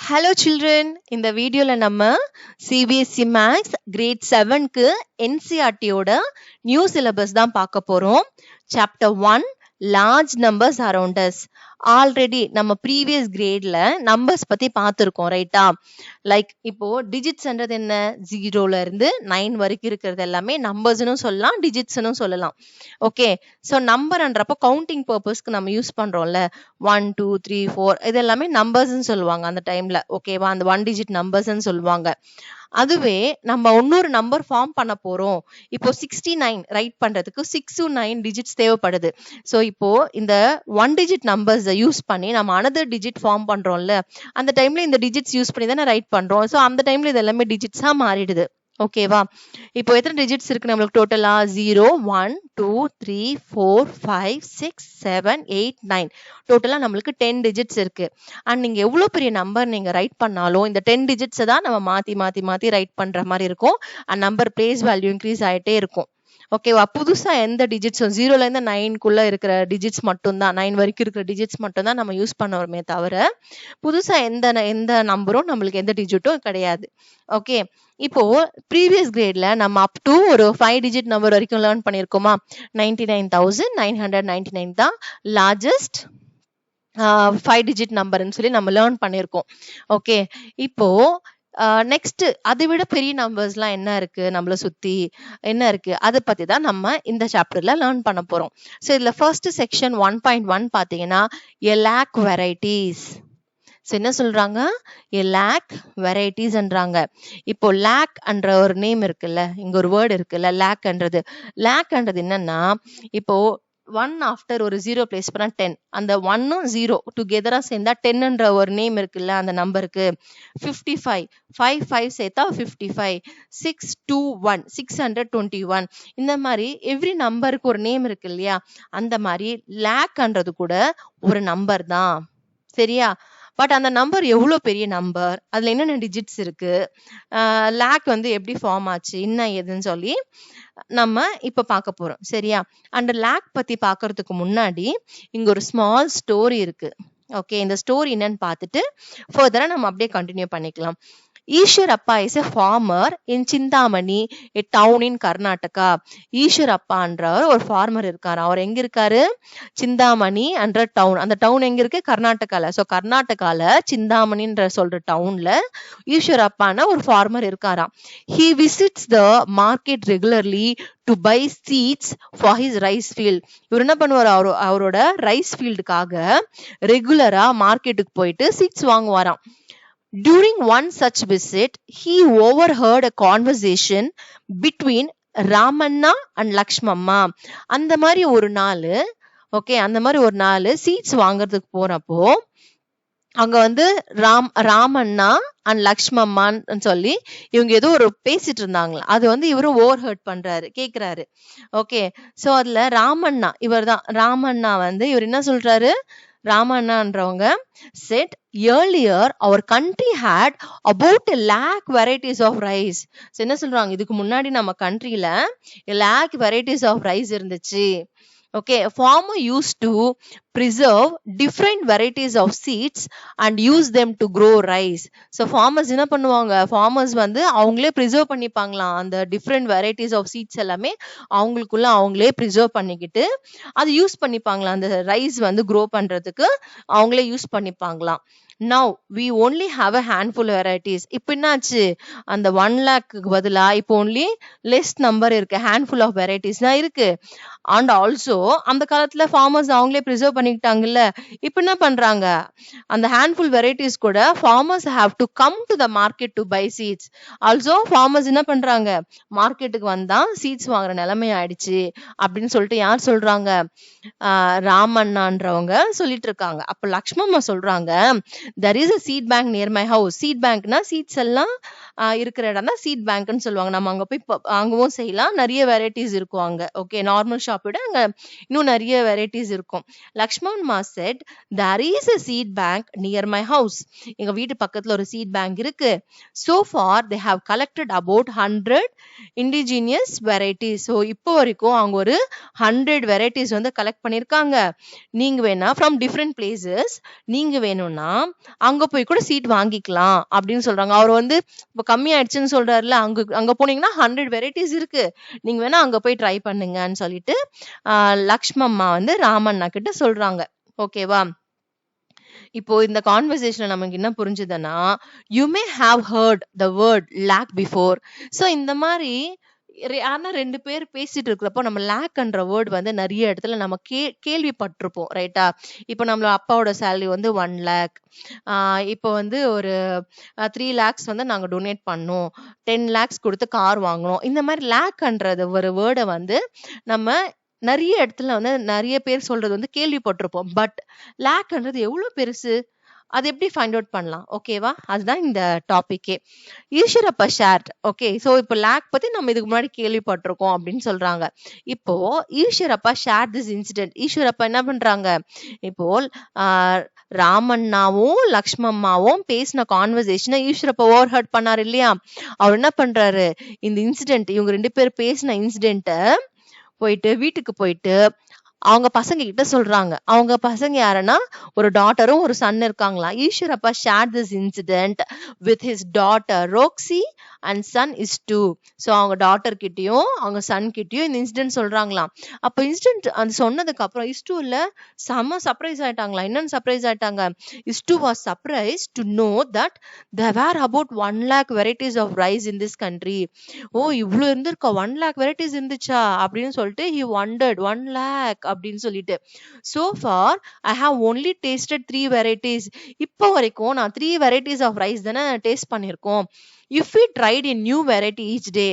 Hello children, இந்த வீடியோல நம்ம CBSE Maths grade 7க்கு NCERT ஓட நியூ சிலபஸ் தான் பார்க்க போறோம். Chapter 1 large numbers around us. Already நம்ம ப்ரீவியஸ் கிரேட்ல நம்பர்ஸ் பத்தி பார்த்துருக்கோம் ரைட்டா. லைக் இப்போ டிஜிட்ஸ்ன்றது என்ன, 0ல இருந்து 9 வரைக்கும் இருக்கிறது எல்லாமே நம்பர்ஸ்னு சொல்லலாம், டிஜிட்ஸ்னு சொல்லலாம். ஓகே, ஸோ நம்பர்ன்றப்போ கவுண்டிங் பர்பஸ்க்கு நம்ம யூஸ் பண்றோம்ல, 1 2 3 4 இது எல்லாமே நம்பர்ஸ்ன்னு சொல்லுவாங்க அந்த டைம்ல. ஓகேவா, அந்த 1 டிஜிட் நம்பர்ஸ்ன்னு சொல்லுவாங்க. அதுவே நம்ம இன்னொரு நம்பர் ஃபார்ம் பண்ண போறோம், இப்போ 69 ரைட் பண்றதுக்கு 6 to 9 டிஜிட்ஸ் தேவைப்படுது. ஸோ இப்போ இந்த 1 டிஜிட் நம்பர்ஸ் யூஸ் பண்ணி நம்ம அனதர் டிஜிட் ஃபார்ம் பண்றோம்ல, அந்த டைம்ல இந்த டிஜிட்ஸ் யூஸ் பண்ணி தானே ரைட் பண்றோம். ஸோ அந்த டைம்ல இது எல்லாமே டிஜிட்ஸா மாறிடுது. ஓகேவா, இப்போ எத்தனை டிஜிட்ஸ் இருக்கு நம்மளுக்கு டோட்டலா? 0 1 2 3 4 5 6 7 8 9 டோட்டலா நம்மளுக்கு 10 டிஜிட்ஸ் இருக்கு. அண்ட் நீங்க எவ்வளவு பெரிய நம்பர் நீங்க ரைட் பண்ணாலும் இந்த 10 டிஜிட்ஸ் தான் நம்ம மாத்தி ரைட் பண்ற மாதிரி இருக்கும். And number place value increase ஆயிட்டே இருக்கும். ஓகேவா, புதுசா எந்த டிஜிட்ஸும் 0ல இருந்து 9க்குள்ள இருக்கிற டிஜிட்ஸ் மட்டும் தான், 9 வரைக்கும் இருக்கிற டிஜிட்ஸ் மட்டும் தான் நம்ம யூஸ் பண்ணுவோமே தவிர புதுசா எந்த நம்பரும் நம்மளுக்கு எந்த டிஜிட்டும் கிடையாது. ஓகே, இப்போ ப்ரீவியஸ் கிரேட்ல நம்ம அப் டு ஒரு 5 டிஜிட் நம்பர் வரைக்கும் லேர்ன் பண்ணிருக்கோமா. 99,999 தான் லார்ஜஸ்ட் 5 டிஜிட் நம்பர்னு சொல்லி நம்ம லேர்ன் பண்ணிருக்கோம். ஓகே, இப்போ நெக்ஸ்ட் அதை விட பெரிய நம்பர்ஸ்லாம் என்ன இருக்கு, நம்மள சுத்தி என்ன இருக்கு, அதை பத்தி தான் நம்ம இந்த சாப்டர்ல லேர்ன் பண்ண போறோம். ஸோ இதுல ஃபர்ஸ்ட் செக்ஷன் 1.1 பாத்தீங்கன்னா a lakh varieties. ஸோ என்ன சொல்றாங்க, a lakh varieties-ன்றாங்க. இப்போ லேக் என்ற ஒரு நேம் இருக்குல்ல, இங்க ஒரு வேர்டு இருக்குல்ல, லேக்ன்றது என்னன்னா, இப்போ 1 ஆஃப்டர் ஒரு 0 பிளேஸ் பண்ணா 10, அந்த 1 0 டுகெதரா சேர்ந்தா 10ன்ற ஒரு நேம் இருக்குல்ல அந்த நம்பருக்கு. 55 5 5 சேர்த்தா 55, 6 2 1 621. இந்த மாதிரி எவ்ரி நம்பருக்கு ஒரு நேம் இருக்கு இல்லையா, அந்த மாதிரி லேக்ன்றது கூட ஒரு நம்பர் தான். சரியா, பட் அந்த நம்பர் எவ்வளவு பெரிய நம்பர், அதுல என்னென்ன டிஜிட்ஸ் இருக்கு, லேக் எப்படி ஃபார்ம் ஆச்சு, என்ன ஏதுன்னு சொல்லி நம்ம இப்ப பார்க்க போறோம். சரியா, அந்த லேக் பத்தி பாக்குறதுக்கு முன்னாடி இங்க ஒரு ஸ்மால் ஸ்டோரி இருக்கு. ஓகே, இந்த ஸ்டோரி என்னன்னு பார்த்துட்டு ஃபர்தரா நம்ம அப்படியே கண்டினியூ பண்ணிக்கலாம். Eshwarappa is a farmer in Chintamani, a town in Karnataka. ஈஸ்வரப்பான்ற ஒரு ஃபார்மர் இருக்காரு. அவர் எங்க இருக்காரு, சிந்தாமணி என்ற டவுன். அந்த டவுன் எங்க இருக்கு, கர்நாடகால. சோ கர்நாடகால சிந்தாமணின்ற சொல்ற டவுன்ல ஈஸ்வரப்பான ஒரு ஃபார்மர் இருக்காராம். He visits the market regularly to buy seeds for his rice field. இவர் என்ன பண்ணுவார், அவரோட ரைஸ் ஃபீல்டுக்காக ரெகுலரா மார்க்கெட்டுக்கு போயிட்டு சீட்ஸ் வாங்குவாராம். During one such visit, he overheard a conversation between Ramanna and Lakshmamma. அந்த மாதிரி ஒரு நாள் சீட்ஸ் வாங்குறதுக்கு போறப்போ அங்க ராமண்ணா அண்ட் லக்ஷ்மம்மான்னு சொல்லி இவங்க ஏதோ ஒரு பேசிட்டு இருந்தாங்களா. அது இவரும் ஓவர் ஹர்ட் பண்றாரு, கேக்குறாரு. ஓகே, சோ அதுல ராமண்ணா ராமண்ணா இவர் என்ன சொல்றாரு, ராமண்ணான்றவங்க said earlier our country had about a lakh varieties of rice. என்ன சொல்றாங்க, இதுக்கு முன்னாடி நம்ம கண்ட்ரில a lakh varieties of rice இருந்துச்சு. Okay, a farmer used to preserve different varieties of seeds and use them to grow rice. So farmers என்ன பண்ணுவாங்க, farmers அவங்களே preserve பண்ணிப்பாங்களாம், அந்த different varieties of seeds எல்லாமே அவங்களே preserve பண்ணிக்கிட்டு அது யூஸ் பண்ணிப்பாங்களாம், அந்த ரைஸ் grow பண்றதுக்கு அவங்களே use பண்ணிப்பாங்களாம். Now we only have a handful varieties. இப்போ என்னாச்சு, அந்த 1 lakhக்கு பதிலா இப்போ only less number இருக்கு, handful of varieties தான் இருக்கு. And also அந்த காலத்துல farmers அவங்களே preserve பண்ணிக்கிட்டாங்கல்ல, இப்போ என்ன பண்றாங்க, அந்த handful varieties கூட farmers have to come to the market to buy seeds. Also farmers என்ன பண்றாங்க, மார்க்கெட்டுக்கு வந்தா சீட்ஸ் வாங்குற நிலைமை ஆயிடுச்சு அப்படின்னு சொல்லிட்டு யார் சொல்றாங்க, ராமண்ணான்றவங்க சொல்லிட்டு இருக்காங்க. அப்ப லக்ஷ்மம்மா சொல்றாங்க, there is a seed bank near my house. seed bankனா சீட்ஸ் எல்லாம் இருக்கிற இடம் தான் சீட் பேங்க்னு சொல்லுவாங்க. நம்ம அங்க போய் வாங்கவும் செய்யலாம், நிறைய வெரைட்டிஸ் இருக்கும் அங்க. ஓகே, நார்மல் ஷாப் விட அங்க இன்னும் நிறைய வெரைட்டிஸ் இருக்கும். லக்ஷ்மண்மா said there is a seed bank near my house. எங்க வீட்டு பக்கத்துல ஒரு சீட் பேங்க் இருக்கு. So far they have collected about 100 indigenous varieties. So இப்போ வரைக்கும் அவங்க ஒரு 100 varieties கலெக்ட் பண்ணிருக்காங்க. நீங்க வேணா from different places, நீங்க வேணும்னா அங்க போய் கூட சீட் வாங்கிக்கலாம் அப்படின்னு சொல்றாங்க. அவர் வந்து இப்ப கம்மி ஆயிடுச்சுன்னு சொல்றாருல, அங்க போனீங்கன்னா 100 வெரைட்டிஸ் இருக்கு, நீங்க வேணா அங்க போய் ட்ரை பண்ணுங்கன்னு சொல்லிட்டு லக்ஷ்மம்மா வந்து ராமண்ணா கிட்ட சொல்றாங்க. ஓகேவா? இப்போ இந்த கான்வர்சேஷன்ல நமக்கு என்ன புரிஞ்சுதுன்னா, you may have heard the word lake before. So இந்த மாதிரி ஆனா 2 பேர் பேசிட்டு இருக்கிறப்போ நம்ம லேக்ன்ற வேர்ட் வந்து நிறைய இடத்துல நம்ம கேள்விப்பட்டிருப்போம், ரைட்டா? இப்போ நம்மளோட அப்பாவோட சேலரி வந்து 1 lakh, இப்போ வந்து ஒரு 3 lakhs வந்து நாங்க டொனேட் பண்ணோம், 10 lakhs கொடுத்து கார் வாங்கணும். இந்த மாதிரி லேக்ன்றது ஒரு வேர்டை வந்து நம்ம நிறைய இடத்துல வந்து நிறைய பேர் சொல்றது வந்து கேள்விப்பட்டிருப்போம். பட் லேக்ன்றது எவ்வளவு பெருசு, அது எப்படி ஃபைண்ட் அவுட் பண்ணலாம்? ஓகேவா? அதுதான் இந்த டாபிக்கே. ஈஸ்வரப்பா ஷேர்ட். ஓகே, ஸோ இப்போ லேக் பத்தி நம்ம இதுக்கு முன்னாடி கேள்விப்பட்டிருக்கோம் அப்படின்னு சொல்றாங்க. இப்போ Eshwarappa share this incident. Eshwarappa என்ன பண்றாங்க, இப்போ ராமண்ணாவும் லக்ஷ்மம்மாவும் பேசின கான்வர்சேஷனை ஈஸ்வரப்பா ஓவர் ஹர்ட் பண்ணாரு இல்லையா? அவர் என்ன பண்றாரு, இந்த இன்சிடென்ட், இவங்க 2 பேர் பேசின இன்சிடென்ட்டை போயிட்டு வீட்டுக்கு போயிட்டு அவங்க பசங்க கிட்ட சொல்றாங்க. அவங்க பசங்க யாருன்னா ஒரு டாட்டரும் ஒரு சன் இருக்காங்களா. Eshwarappa share this incident with his daughter Roxy and son இஸ்டு. ஸோ அவங்க டாட்டர் கிட்டயும் அவங்க சன் கிட்டயும் இந்த இன்சிடென்ட் சொல்றாங்களாம். அப்போ இன்சிடென்ட் அது சொன்னதுக்கு அப்புறம் இஸ்டு இல்ல செம்ம சர்ப்ரைஸ் ஆயிட்டாங்களா. என்னன்னு சர்ப்ரைஸ் ஆயிட்டாங்க, is to was surprise to know that there were about 1 lakh varieties of rice in this country. ஓ இவ்ளோ இருந்திருக்கா, 1 lakh வெரைட்டிஸ் இருந்துச்சா அப்படின்னு சொல்லிட்டு he wondered, 1 lakh அப்படின்னு சொல்லிட்டு. so far I have only tasted 3 varieties. இப்போ வரைக்கும் நான் 3 varieties of rice தானே டேஸ்ட் பண்ணிருக்கோம். if we tried a new variety each day,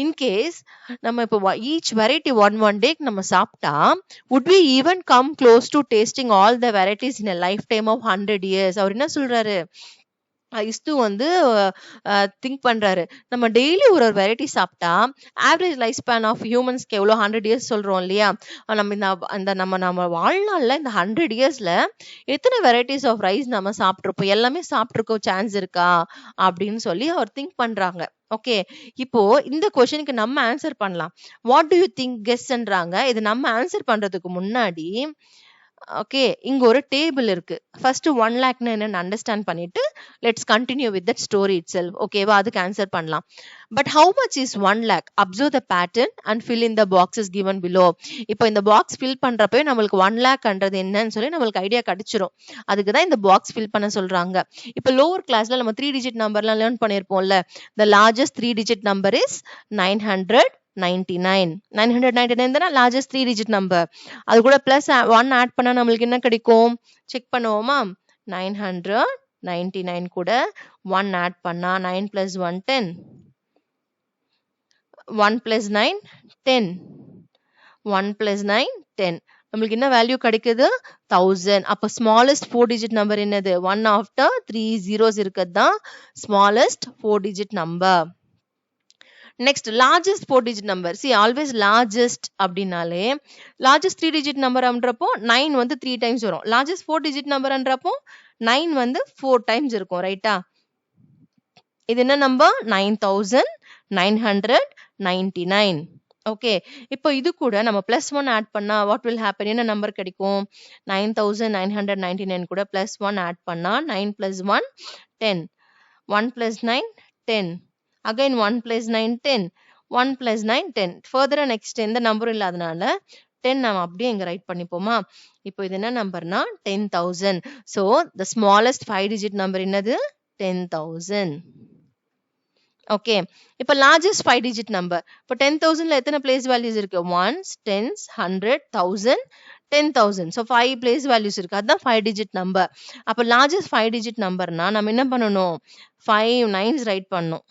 in case நம்ம இப்போ each variety one day நம்ம சாப்பிட்டா, would we even come close to tasting all the varieties in a lifetime of 100 years? அவர் என்ன சொல்றாரு, இஸ்து வந்து think பண்றாரு, நம்ம டெய்லி ஒரு வெரைட்டி சாப்பிட்டா ஆவரேஜ் லைஃப் ஸ்பேன் ஆஃப் ஹியூமன்ஸ்க்கு எவ்வளோ 100 இயர்ஸ் சொல்றோம் இல்லையா? நம்ம நம்ம வாழ்நாள்ல இந்த 100 இயர்ஸ்ல எத்தனை வெரைட்டிஸ் ஆஃப் ரைஸ் நம்ம சாப்பிட்ருப்போம், எல்லாமே சாப்பிட்ருக்கோம் சான்ஸ் இருக்கா அப்படின்னு சொல்லி அவர் திங்க் பண்றாங்க. ஓகே, இப்போ இந்த கொஸ்டினுக்கு நம்ம ஆன்சர் பண்ணலாம். வாட் டு யூ திங்க் கெஸ்ன்றாங்க. இது நம்ம ஆன்சர் பண்றதுக்கு முன்னாடி ஓகே, இங்க ஒரு டேபிள் இருக்கு. ஃபர்ஸ்ட் 1 லேக்னு என்னன்னு அண்டர்ஸ்டாண்ட் பண்ணிட்டு let's continue with that story it self. ஓகேவா? அதுக்கு ஆன்சர் பண்ணலாம். But how much is 1 lakh? Observe the pattern and fill in the boxes given below. இப்போ இந்த பாக்ஸ் ஃபில் பண்றப்பவே நம்மளுக்கு 1 lakன்றது என்னன்னு சொல்லி நம்மளுக்கு ஐடியா கிடைச்சிரும். அதுக்கு தான் இந்த பாக்ஸ் ஃபில் பண்ண சொல்றாங்க. இப்போ லோவர் கிளாஸ்ல நம்ம 3 டிஜிட் நம்பர்லாம் லேர்ன் பண்ணிருப்போம்ல. The largest 3 digit number is 999. 999 தான லார்ஜஸ்ட் 3 டிஜிட் நம்பர். அது கூட பிளஸ் 1 ஆட் பண்ணா நம்மளுக்கு என்ன கிடைக்கும்? செக் பண்ணுவோமா? 999 கூட 1 ஆட் பண்ணா 9 plus 1 10. 1 plus 9 10. 1 plus 9 10. நம்மளுக்கு என்ன வேல்யூ கிடைக்குது? 1000. அப்ப ஸ்மாலஸ்ட் 4 டிஜிட் நம்பர் என்னது? 1 after 3 zeros இருக்கிறது தான் smallest 4 digit number. Next largest 4 digit number. see always largest அப்படினாலே லார்ஜஸ்ட் 3 டிஜிட் நம்பர்ன்றப்போ 9 வந்து 3 டைம்ஸ் வரும். லார்ஜஸ்ட் 4 டிஜிட் நம்பர்ன்றப்போ 9 வந்து 4 டைம்ஸ் இருக்கும், ரைட்டா? இது என்ன நம்பர்? 9999. ஓகே, இப்போ இது கூட நம்ம பிளஸ் 1 ஆட் பண்ணா வாட் வில் ஹேப்பன்? என்ன நம்பர் கிடைக்கும்? 9999 கூட பிளஸ் 1 ஆட் பண்ணா 9 plus 1 10. 1 plus 9 10. again 1 plus 9 10. 1 plus 9 10. further next எந்த நம்பரும் இல்லாதனால 10 நாம அப்படியே இங்க ரைட் பண்ணிப்போமா? இப்போ இது என்ன நம்பர்னா 10,000. so the smallest 5 digit number என்னது? 10,000. ஓகே, இப்போ லார்ஜஸ்ட் 5 டிஜிட் நம்பர். இப்போ 10,000ல எத்தனை பிளேஸ் வேல்யூஸ் இருக்கு? 1s 10s 100 1000 10,000. So 5 place values இருக்கு. அதுதான் 5 டிஜிட் நம்பர். அப்போ லார்ஜஸ்ட் 5 டிஜிட் நம்பர்னா நம்ம என்ன பண்ணணும்? 5 9s ரைட் பண்ணணும்.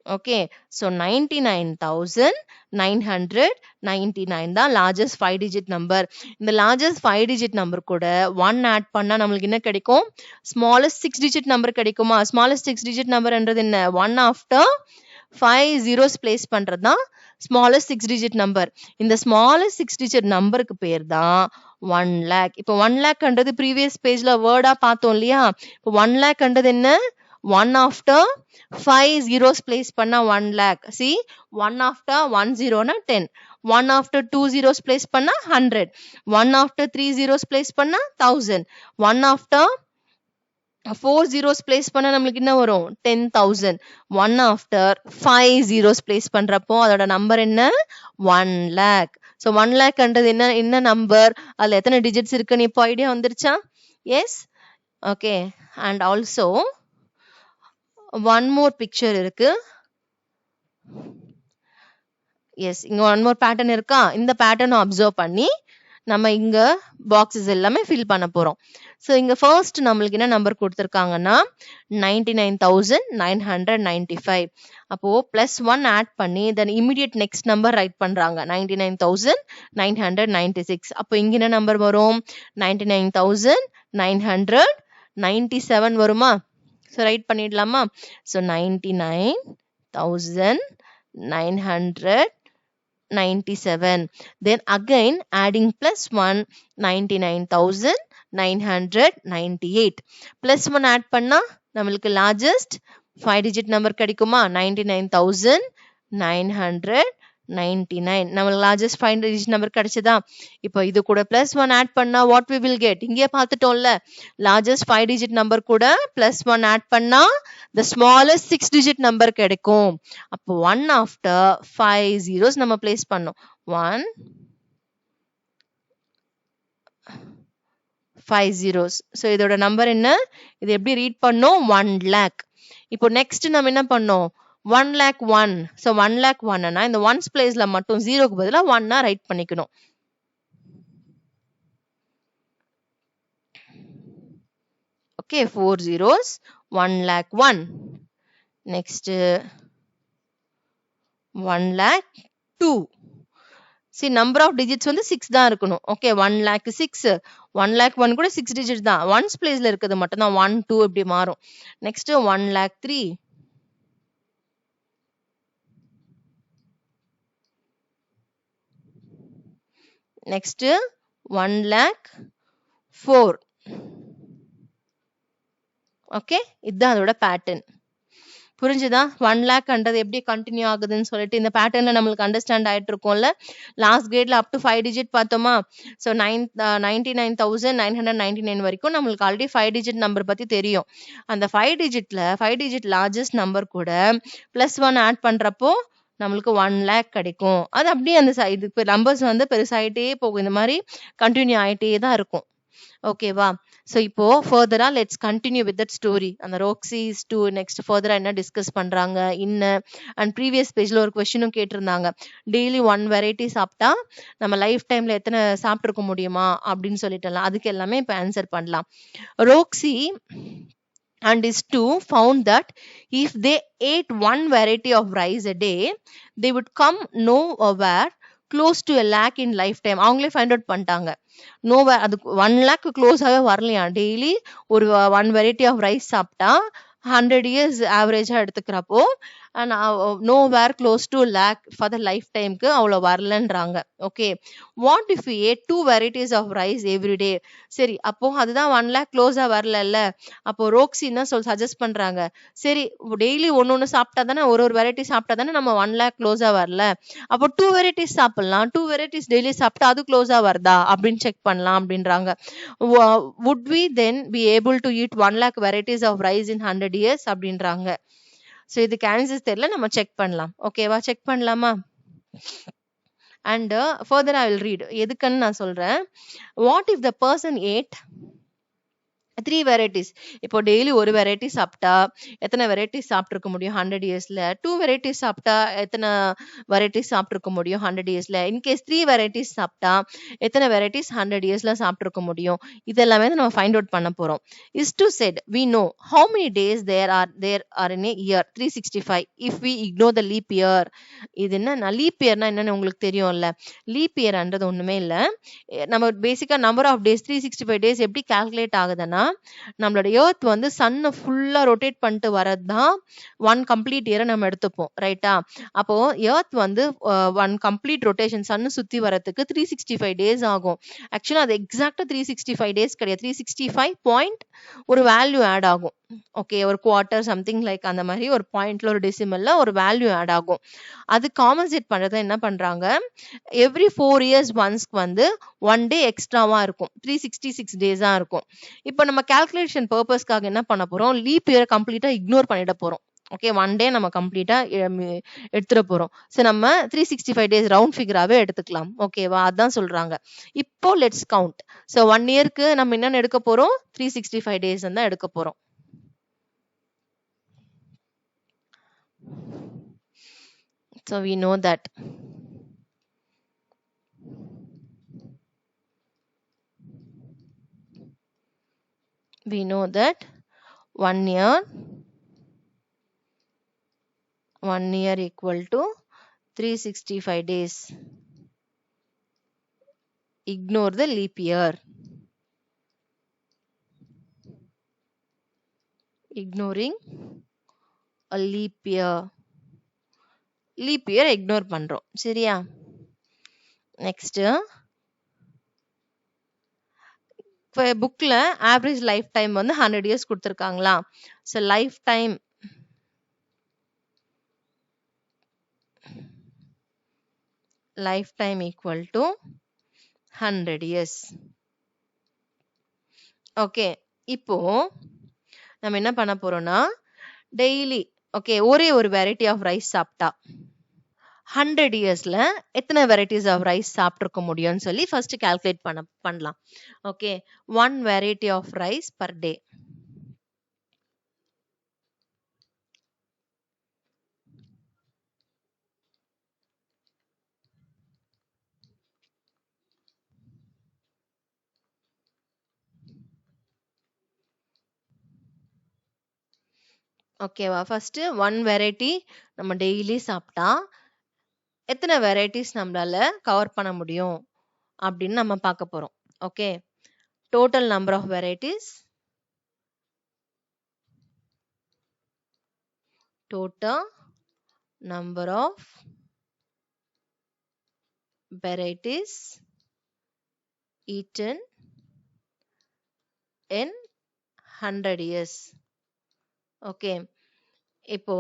ஓகே, ஸோ 99,999 தான் லார்ஜஸ்ட் 5 டிஜிட் நம்பர். இந்த லார்ஜஸ்ட் 5 டிஜிட் நம்பர் கூட 1 ஆட் பண்ணா நம்மளுக்கு என்ன கிடைக்கும்? ஸ்மாலஸ்ட் 6 டிஜிட் நம்பர் கிடைக்குமா? ஸ்மாலஸ்ட் 6 டிஜிட் நம்பர்ன்றது என்ன? 1 after 5 zeros பிளேஸ் பண்றது தான் ஸ்மாலஸ்ட் 6 டிஜிட் நம்பர். இந்த ஸ்மாலஸ்ட் 6 டிஜிட் நம்பருக்கு பேர் தான் 1 lakh. இப்போ 1 lakhன்றது ப்ரீவியஸ் பேஜ்ல வேர்டா பார்த்தோம் இல்லையா? இப்போ 1 lakhன்றது என்ன? 1 after 5 zeros place பண்ணா 1 lakh. see 1 after 1 0 na 10. 1 after 2 zeros place பண்ணா 100, 1 after 3 zeros place பண்ணா 1000, 1 after 4 zeros place பண்ணா நம்மளுக்கு என்ன வரும் 10,000, 1 after 5 zeros place பண்றப்போ அதோட நம்பர் என்ன 1 lakh. so 1 lakh என்றது என்ன நம்பர், அதுல எத்தனை டிஜிட்ஸ் இருக்குன்னு இப்போ ஐடியா வந்துருச்சா? Yes, okay. and also one more picture இருக்கு. எஸ், இங்க ஒன் மோர் பேட்டர்ன் இருக்கா? இந்த பேட்டர்ன் அப்சர்வ் பண்ணி நம்ம இங்க பாக்ஸஸ் எல்லாமே ஃபில் பண்ண போறோம். ஸோ இங்க ஃபர்ஸ்ட் நம்மளுக்கு என்ன நம்பர் கொடுத்துருக்காங்கன்னா 99,995. அப்போ +1 ஆட் பண்ணி தென் இமிடியேட் நெக்ஸ்ட் நம்பர் ரைட் பண்றாங்க 99,996. அப்போ இங்க என்ன நம்பர் வரும் 99,997 வருமா? ஸோ ரைட் பண்ணிடலாமா? So 99,997. then again adding +1 99,998. +1 add பண்ணா நம்மளுக்கு லார்ஜஸ்ட் 5 digit நம்பர் கிடைக்குமா? 99,999. நம்மளுக்கு லார்ஜஸ்ட் 5 digit நம்பர் கிடைச்சதா? இப்போ இது கூட +1 add பண்ணா what we will get? இங்கே பார்த்துட்டோம்ல, லார்ஜஸ்ட் 5 digit நம்பர் கூட +1 add பண்ணா the smallest 6 digit நம்பர் கிடைக்கும். அப்போ 1 after 5 zeros நம்ம place பண்ணோம். 1 5 zeros. ஸோ இதோட நம்பர் என்ன? இது எப்படி ரீட் பண்ணோம்? 1 lakh. இப்போ நெக்ஸ்ட் நம்ம என்ன பண்ணோம்? 1 lakh 1. ஸோ 1 lakh 1னா இந்த ஒன்ஸ் பிளேஸ்ல மட்டும் ஜீரோக்கு பதிலா 1 ரைட் பண்ணிக்கணும். Okay, 4 zeros, 1 lakh 1. Next 1 lakh 2. see number of digits வந்து 6 தான் இருக்கணும். ஓகே, 1 lakh 6, 1 lakh 1 கூட 6 digits தான். ஒன்ஸ் பிளேஸ்ல இருக்கிறது மட்டும் தான் 1 2 இப்படி மாறும். Next 1 lakh 3. Next 1 lakh 4. Okay, இதுதான் அதோட பேட்டர்ன். புரிஞ்சுதா? 1 lakh கண்டது எப்படி கண்டினியூ ஆகுதுன்னு சொல்லிட்டு இந்த பேட்டர்ன்ல நம்மளுக்கு அண்டர்ஸ்டாண்ட் ஆயிட்டு இருக்கோம்ல. லாஸ்ட் கிரேட்ல அப் டு 5 digit பார்த்தோமா? ஸோ 99,999 வரைக்கும் நம்மளுக்கு ஆல்ரெடி 5 digit நம்பர் பத்தி தெரியும். அந்த 5 digit லார்ஜஸ்ட் நம்பர் கூட +1 ஆட் பண்றப்போ நம்மளுக்கு 1 lakh கிடைக்கும். அது அப்படியே அந்த சைடு நம்பர்ஸ் வந்து பெருசாயிட்டே போகும். இந்த மாதிரி கண்டினியூ ஆயிட்டே தான் இருக்கும். ஓகேவா? ஸோ இப்போ ஃபர்தரா let's continue with that story. அந்த ரோக்ஸிஸ் டூ நெக்ஸ்ட் ஃபர்தரா என்ன டிஸ்கஸ் பண்றாங்க இன்ன. அண்ட் ப்ரீவியஸ் பேஜ்ல ஒரு கொஸ்டினும் கேட்டிருந்தாங்க, டெய்லி 1 வெரைட்டி சாப்பிட்டா நம்ம லைஃப் டைம்ல எத்தனை சாப்பிட்டுருக்க முடியுமா அப்படின்னு சொல்லிட்டலாம். அதுக்கு எல்லாமே இப்போ ஆன்சர் பண்ணலாம். ரோக்ஸி and his two found that if they ate 1 variety of rice a day, they would come nowhere close to a lakh in lifetime. அவங்களே ஃபைண்ட் அவுட் பண்ணிட்டாங்க. அதுக்கு 1 lakh க்ளோஸாகவே வரலையா. டெய்லி ஒரு 1 வெரைட்டி ஆஃப் ரைஸ் சாப்பிட்டா 100 years ஆவரேஜா எடுத்துக்கிறப்போ nowhere close to lake for the life டைம்க்கு அவ்வளோ வரலன்றாங்க. Okay, what if you ate 2 varieties of rice everyday? சரி, அப்போ அதுதான் 1 lakh க்ளோஸா வரல. அப்போ ரோக்ஸி என்ன சஜஸ்ட் பண்றாங்க, சரி டெய்லி ஒன்னு சாப்பிட்டா தானே, ஒரு வெரைட்டி சாப்பிட்டா தானே நம்ம 1 lakh க்ளோஸா வரல. அப்போ 2 வெரைட்டிஸ் சாப்பிடலாம். 2 வெரைட்டிஸ் டெய்லி சாப்பிட்டா அது க்ளோஸா வருதா அப்படின்னு செக் பண்ணலாம் அப்படின்றாங்க. would we then be able to eat 1 lakh varieties of rice in 100 years அப்படின்றாங்க. ஸோ இதுக்கு ஆன்சர்ஸ் தெரியல, நம்ம செக் பண்ணலாம். ஓகேவா? செக் பண்ணலாமா? And further I will read. எதுக்குன்னு நான் சொல்றேன். What if the person ate 3 varieties? இப்போ டெய்லி ஒரு வெரைட்டி சாப்பிட்டா எத்தனை வெரைட்டிஸ் சாப்பிட்டுருக்க முடியும் 100 yearsல? 2 வெரைட்டிஸ் சாப்பிட்டா எத்தனை வெரைட்டிஸ் சாப்பிட்டுருக்க முடியும் 100 yearsல? இன்கேஸ் 3 வெரைட்டிஸ் சாப்பிட்டா எத்தனை வெரைட்டிஸ் 100 yearsல சாப்பிட்டுருக்க முடியும்? இதெல்லாமே நம்ம ஃபைண்ட் அவுட் பண்ண போறோம். Is to set we know how many days there are in a year 365 if we ignore the leap year. இது என்ன லீப் இயர்னா என்னன்னு உங்களுக்கு தெரியும்ல. லீப் இயர்ன்றது ஒண்ணுமே இல்லை. நம்ம பேசிக்கா நம்பர் ஆஃப் டேஸ் 365 டேஸ் எப்படி கால்குலேட் ஆகுதுன்னா நம்மளோட எர்த் வந்து சன்னை ஃபுல்லா ரொட்டேட் பண்ணிட்டு வரது தான் 1 கம்ப்ளீட் இயரை நம்ம எடுத்துப்போம், ரைட்டா? அப்போ எர்த் வந்து 1 கம்ப்ளீட் ரொட்டேஷன் சன்னு சுத்தி வரதுக்கு 365 டேஸ் ஆகும். ஆக்சுவலா அது எக்ஸாக்டா 365 டேஸ் கிடையாது, 365 பாயிண்ட் ஒரு வேல்யூ ஆட் ஆகும். ஓகே, ஒரு குவார்ட்டர் சம்திங் லைக் அந்த மாதிரி ஒரு பாயிண்ட்ல ஒரு டெசிமல்ல ஒரு வேல்யூ ஆட் ஆகும். அது காம்பன்சேட் பண்றத என்ன பண்றாங்க, எவ்ரி 4 இயர்ஸ் ஒன்ஸ்க்கு வந்து 1 டே எக்ஸ்ட்ராவா இருக்கும், 366 டேஸா இருக்கும். இப்போ நம்ம கால்குலேஷன் பர்பஸ்க்காக என்ன பண்ண போறோம், லீப் இயர் கம்ப்ளீட்டா இக்னோர் பண்ணிட போறோம். ஓகே, 1 டே நம்ம கம்ப்ளீட்டா எடுத்துட போறோம். ஸோ நம்ம 365 டேஸ் ரவுண்ட் ஃபிகராகவே எடுத்துக்கலாம். ஓகேவா, அதான் சொல்றாங்க. இப்போ லெட்ஸ் கவுண்ட். ஸோ 1 இயர்க்கு நம்ம என்னென்ன எடுக்க போறோம், 365 டேஸ் தான் எடுக்க போறோம். So we know that one year equal to 365 days. Ignore the leap year. Ignoring a leap year. Leap year ignore பண்றோம், சரியா? நெக்ஸ்ட், இப்போ புக்ல ஆவரேஜ் லைஃப் டைம் வந்து 100 இயர்ஸ் கொடுத்துருக்காங்களா? So life time equal to 100 years. Okay, இப்போ நம்ம என்ன பண்ண போறோம்னா, டெய்லி ஓகே ஒரே ஒரு வெரைட்டி ஆஃப் ரைஸ் சாப்பிட்டா 100 இயர்ஸ்ல எத்தனை வெரைட்டிஸ் ஆஃப் ரைஸ் சாப்பிட்ருக்க முடியும்னு சொல்லி ஃபர்ஸ்ட் கால்குலேட் பண்ணலாம். Okay, 1 variety of rice per day. ஓகேவா, ஃபர்ஸ்ட் 1 வெரைட்டி நம்ம டெய்லி சாப்பிட்டா எத்தனை வெரைட்டிஸ் நம்மளால கவர் பண்ண முடியும் அப்படின்னு நம்ம பார்க்க போறோம். Okay, total number of varieties, total number of varieties eaten in 100 years. Okay, இப்போ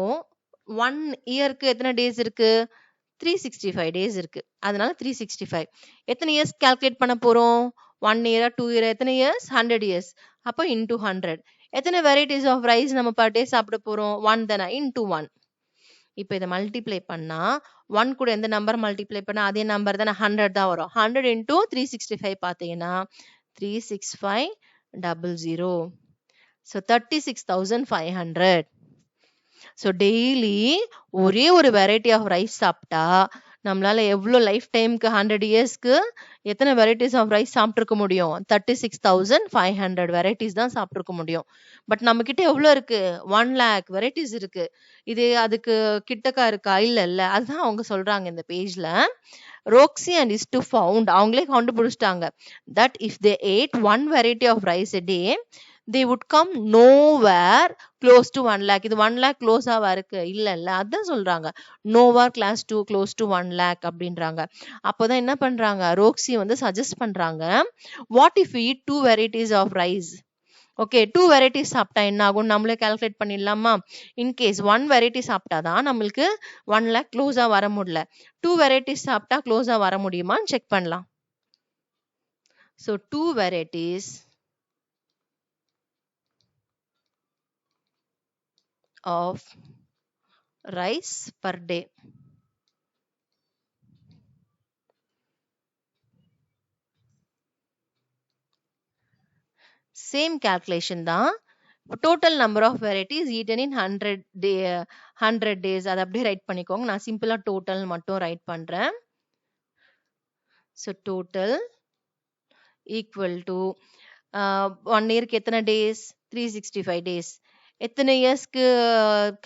1 இயருக்கு எத்தனை டேஸ் இருக்கு, 365 டேஸ் இருக்கு. அதனால 365 எத்தனை இயர்ஸ் கால்குலேட் பண்ண போறோம், 1 இயரா 2 இயரா, எத்தனை இயர்ஸ், 100 இயர்ஸ். அப்போ இன்டூ 100 எத்தனை வெரைட்டிஸ் ஆஃப் ரைஸ் நம்ம பர் டே சாப்பிட போறோம், 1 தானே, இன்டூ 1. இப்போ இதை மல்டிப்ளை பண்ணா 1 கூட எந்த நம்பர் மல்டிப்ளை பண்ணா அதே நம்பர் தானே, 100 தான் வரும். 100 இன்டூ 365 பார்த்தீங்கன்னா 36500. ஸோ 36,500. ஸோ டெய்லி ஒரே ஒரு வெரைட்டி ஆஃப் ரைஸ் சாப்பிட்டா நம்மளால எவ்வளோ லைஃப் டைமுக்கு 100 இயர்ஸ்க்கு எத்தனை வெரைட்டிஸ் ஆஃப் ரைஸ் சாப்பிட்ருக்க முடியும், 36,500 வெரைட்டிஸ் தான் சாப்பிட்ருக்க முடியும். பட் நம்ம கிட்ட எவ்வளோ இருக்கு, 1 lakh வெரைட்டிஸ் இருக்கு. இது அதுக்கு கிட்டக்கா இருக்கா, இல்ல. அதுதான் அவங்க சொல்றாங்க இந்த பேஜ்ல. ரோக்ஸி அண்ட் இஸ்டு ஃபவுண்ட், அவங்களே கண்டுபிடிச்சிட்டாங்க, that if they ate 1 variety of rice a day they would come nowhere close to 1 lakh. இது 1 lakh க்ளோஸாவா இருக்கு, இல்ல. அதான் சொல்றாங்க, nowhere close to 1 lakh அப்படின்றாங்க. அப்போதான் என்ன பண்றாங்க, ரோக்ஸி வந்து சஜஸ்ட் பண்றாங்க, what if we eat 2 varieties of rice. Okay, 2 varieties சாப்பிட்டா என்ன ஆகும் நம்மளே கால்குலேட் பண்ணிடலாமா. இன்கேஸ் 1 வெரைட்டி சாப்பிட்டாதான் நம்மளுக்கு 1 lakh க்ளோஸா வர முடியல, 2 வெரைட்டிஸ் சாப்பிட்டா க்ளோஸா வர முடியுமான்னு செக் பண்ணலாம். So 2 varieties of rice per day. Same calculation தான். Total number of varieties eaten in 100 days. அதை அப்படியே ரைட் பண்ணிக்கோங்க, நான் சிம்பிளா டோட்டல் மட்டும் ரைட் பண்றேன். ஸோ டோட்டல் ஈக்குவல் டு 1 இயர்க்கு எத்தனை டேஸ், 365 டேஸ். எத்தனை இயர்ஸ்க்கு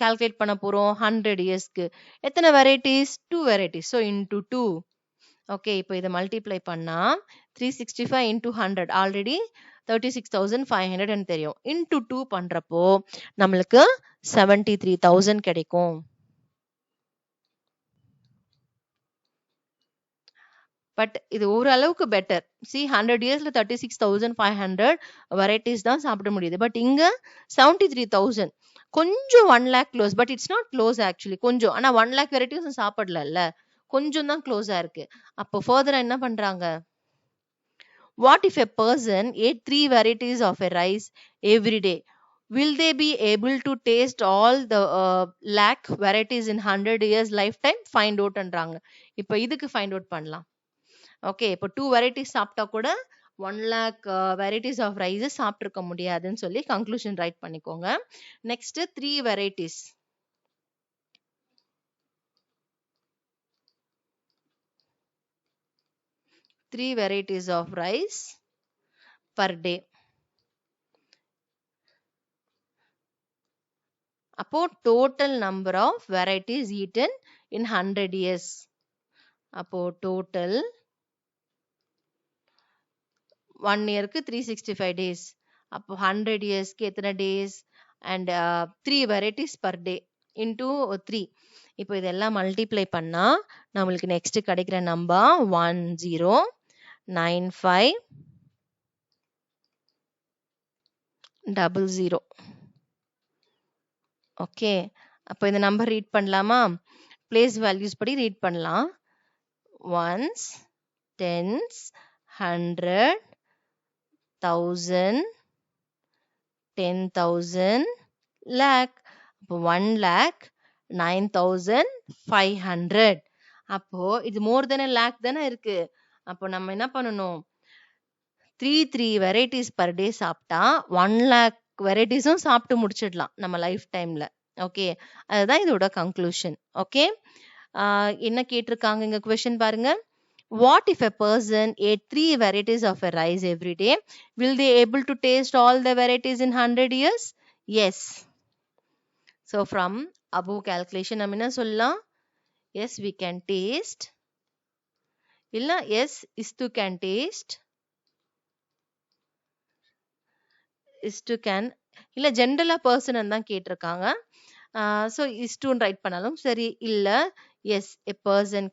கால்குலேட் பண்ண போறோம், 100 இயர்ஸ்க்கு. எத்தனை varieties, 2 varieties. So into 2. Okay, இப்போ இதை மல்டிப்ளை பண்ணா 365 இன்டூ 100 ஆல்ரெடி 36,500 தெரியும். into 2 பண்றப்போ நம்மளுக்கு 73,000 கிடைக்கும். பட் இது ஓரளவுக்கு பெட்டர். see 100 yearsல 36,500 varieties தான் சாப்பிட முடியுது. பட் இங்க 73,000 கொஞ்சம் 1 lakh close. But it's not close actually. கொஞ்சம். ஆனா 1 lakh வெரைட்டிஸும் சாப்பிடல. கொஞ்சம் தான் க்ளோஸா இருக்கு. அப்போ ஃபர்தரா என்ன பண்றாங்க? What if a person ate 3 varieties of a rice every day? Will they be able to taste all the lakh varieties in 100 years lifetime? Find out பண்றாங்க. இப்போ இதுக்கு find out பண்ணலாம். ஓகே, இப்போ 2 varieties சாப்பிட்டா கூட 1 lakh varieties of rice சாப்பிட்டிருக்க முடியாதுன்னு சொல்லி conclusion right பண்ணிக்கோங்க. Next 3 varieties. 3 varieties of rice per day. அப்போ total number of varieties eaten in 100 years. அப்போ total 1 yearக்கு 365 days. அப்போ 100 yearsக்கு எத்தனை days? And 3 varieties per day into 3. இப்போ இதெல்லாம் மல்டிப்ளை பண்ணா நம்மளுக்கு நெக்ஸ்ட் கிடைக்கிற நம்பர் 109500. ஓகே, அப்போ இந்த நம்பர் ரீட் பண்ணலாமா? பிளேஸ் வேல்யூஸ் படி ரீட் பண்ணலாம். ones, tens, 100, 1000, 10,000, lakh. அப்போ 1,09,500. அப்போ இது மோர் தென் a lakh தானே இருக்கு. அப்போ நம்ம என்ன பண்ணணும்? 3 வெரைட்டிஸ் பர் டே சாப்பிட்டா 1 lakh வெரைட்டிஸும் சாப்பிட்டு முடிச்சிடலாம் நம்ம லைஃப் டைம்ல. ஓகே, அதுதான் இதோட கன்க்ளூஷன். ஓகே, என்ன கேட்டிருக்காங்க இங்க கொஸ்டின் பாருங்க. What if a person ate 3 varieties of a rice every day? Will they able to taste all the varieties in 100 years? Yes. So from above calculation நம்ம என்ன சொல்லலாம்? Yes, we can taste. இல்ல yes, is to can taste. is to can இல்ல ஜெனரலா person தான் கேட்டிருக்காங்க. So is to right பண்ணாலும் சரி. இல்ல yes, a person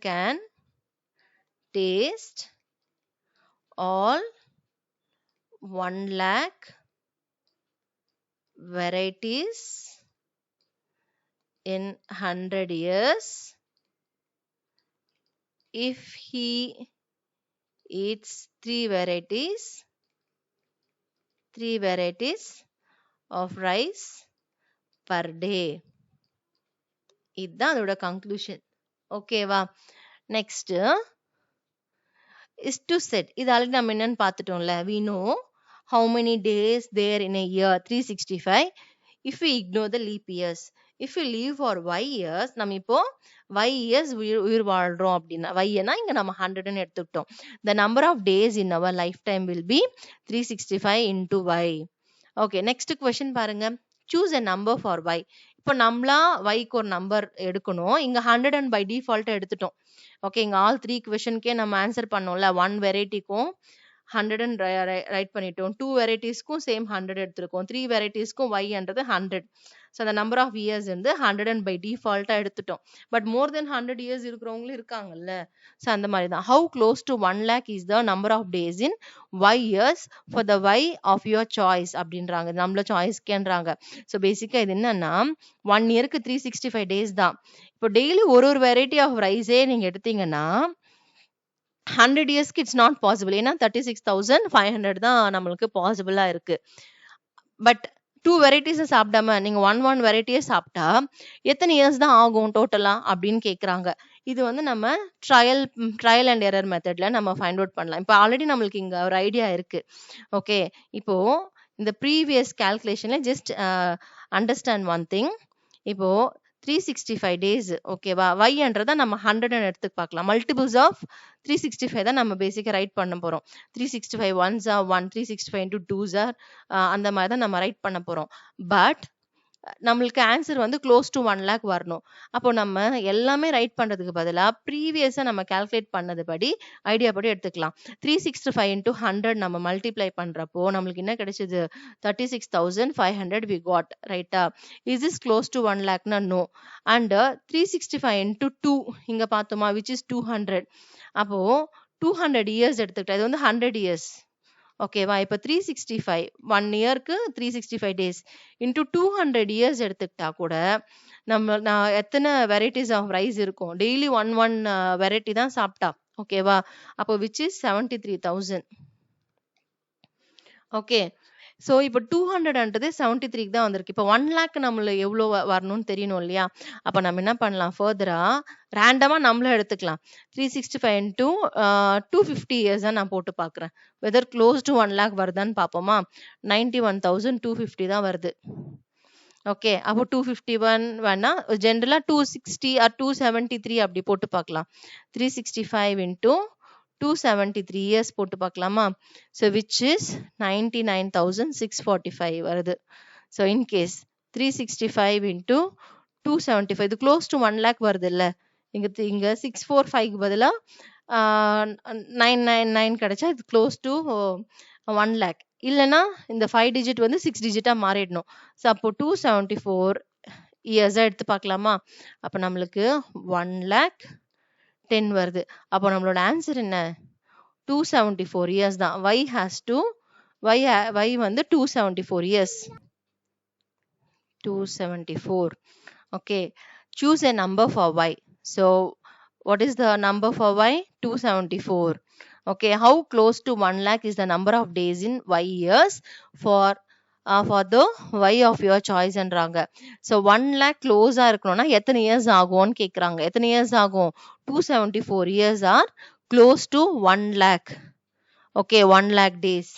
can taste all 1 lakh varieties in 100 years if he eats 3 varieties of rice per day. இதுதான் அதோட conclusion. ஓகேவா? Next is to set. இது ஆல்ரெடி நம்ம என்னன்னு பார்த்துட்டோம்ல. we know how many days there in a year, 365, if we ignore the leap years. if we leave for y years, நம்ம இப்போ y years உயிர் வாழ்றோம் அப்படின்னா yனா இங்க நம்ம 100ன்னு எடுத்துக்கிட்டோம். the number of days in our lifetime will be 365 into y. Okay, next question பாருங்க. choose a number for y. இப்போ நம்மளா yக்கு ஒரு நம்பர் எடுக்கணும். இங்க 100 and by default எடுத்துட்டோம். ஓகே, இங்க ஆல் 3 கொஸ்டின்கே நம்ம ஆன்சர் பண்ணோம்ல. 1 வெரைட்டிக்கும் 100 ரைட் பண்ணிட்டோம். 2 வெரைட்டிஸ்க்கும் சேம் 100 எடுத்திருக்கோம். 3 வெரைட்டிஸ்க்கும் y-ன்றது 100. ஸோ அந்த நம்பர் ஆஃப் இயர்ஸ் வந்து 100 and by default எடுத்துட்டோம். பட் மோர் தென் 100 இயர்ஸ் இருக்கிறவங்களும் இருக்காங்கல்ல. ஸோ அந்த மாதிரி தான். how close to 1 lakh is the number of days in y years for the y of your choice அப்படின்றாங்க. நம்மள சாய்ஸ்க்கேன்றாங்க. ஸோ பேசிக்கா இது என்னன்னா 1 இயருக்கு 365 டேஸ் தான். இப்போ டெய்லி ஒரு வெரைட்டி ஆஃப் ரைஸே நீங்க எடுத்தீங்கன்னா 100 இயர்ஸ்க்கு இட்ஸ் நாட் பாசிபிள். ஏன்னா 36,500 தான் நம்மளுக்கு பாசிபிளா இருக்கு. பட் 2 வெரைட்டிஸ் சாப்பிடாம நீங்க 1 வெரைட்டியே சாப்பிட்டா எத்தனை இயர்ஸ் தான் ஆகும் டோட்டலா அப்படின்னு கேக்குறாங்க. இது வந்து நம்ம ட்ரையல் அண்ட் எரர் மெத்தட்ல நம்ம ஃபைண்ட் அவுட் பண்ணலாம். இப்போ ஆல்ரெடி நம்மளுக்கு இங்க ஒரு ஐடியா இருக்கு. ஓகே, இப்போ இந்த ப்ரீவியஸ் கால்குலேஷன்ல ஜஸ்ட் அண்டர்ஸ்டாண்ட் ஒன் திங். இப்போ 365 டேஸ் ஓகேவா? y-ன்றதை நம்ம 100 எடுத்து பார்க்கலாம். மல்டிபிள்ஸ் ஆஃப் 365 தான் நம்ம பேசிக்கா ரைட் பண்ண போறோம். 365 1s are 1, 365 into 2s are அந்த மாதிரி தான் நம்ம ரைட் பண்ண போறோம். பட் நம்மளுக்கு ஆன்சர் வந்து க்ளோஸ் டு 1 lakh வரணும். அப்போ நம்ம எல்லாமே ரைட் பண்றதுக்கு பதிலா ப்ரீவியஸா நம்ம கால்குலேட் பண்ணது படி ஐடியா படி எடுத்துக்கலாம். 365 into 100 நம்ம மல்டிப்ளை பண்றப்போ நம்மளுக்கு என்ன கிடைச்சது? 36,500 we got, ரைட்டா? இஸ் திஸ் க்ளோஸ் டு 1 lakhனா நோ. அண்ட் 365 into 2 இங்க பார்த்தோமா, which is 200. அப்போ 200 இயர்ஸ் எடுத்துக்கிட்டா இது வந்து 100 இயர்ஸ். ஓகேவா? இப்போ 365 1 இயர்க்கு 365 டேஸ் இன்டூ 200 இயர்ஸ் எடுத்துக்கிட்டா கூட நான் எத்தனை வெரைட்டிஸ் ஆஃப் ரைஸ் இருக்கும்? டெய்லி ஒன் வெரைட்டி தான் சாப்பிட்டா. ஓகேவா? அப்போ விச் இஸ் 73,000. ஓகே. ஸோ இப்போ 200ன்றது 73க்கு தான் வந்திருக்கு. இப்போ 1 lakh நம்மள எவ்வளோ வரணும்னு தெரியணும் இல்லையா? அப்போ நம்ம என்ன பண்ணலாம்? ஃபர்தரா ரேண்டமா நம்மளும் எடுத்துக்கலாம். 365 into 250 இயர்ஸ் தான் நான் போட்டு பார்க்குறேன். வெதர் க்ளோஸ் டு 1 lakh வருதான்னு பார்ப்போமா? 91,250 தான் வருது. ஓகே. அப்போ 251 வேணா ஜென்ரலா 260 ஆர் 273 அப்படி போட்டு பார்க்கலாம். 365 into 273 இயர்ஸ் போட்டு பார்க்கலாமா? ஸோ விச் இஸ் 99,645 வருது. ஸோ இன்கேஸ் 365 into 275 இது க்ளோஸ் டு 1 lakh வருது இல்ல? இங்க 645க்கு பதிலா 999 கிடைச்சா இது க்ளோஸ் டு 1 lakh. இல்லைன்னா இந்த 5 டிஜிட் வந்து 6 டிஜிட்டா மாறிடணும். ஸோ அப்போ 274 இயர்ஸா எடுத்து பார்க்கலாமா? அப்போ நம்மளுக்கு 1,10,000 வருது. அப்போ நம்மளோட ஆன்சர் என்ன? 274 இயர்ஸ் தான். y வந்து 274 years. 274. Okay. Choose a number for y. So what is the number for y? 274. Okay. How close to 1 lakh is the number of days in y years for the y of your choice என்றாங்க. So 1 lakh close இருக்கணும்னா எத்தனை years ஆகும்னு கேக்குறாங்க. எத்தனை years ஆகும்? 274 years R close to 1 lakh. Okay, 1 lakh days.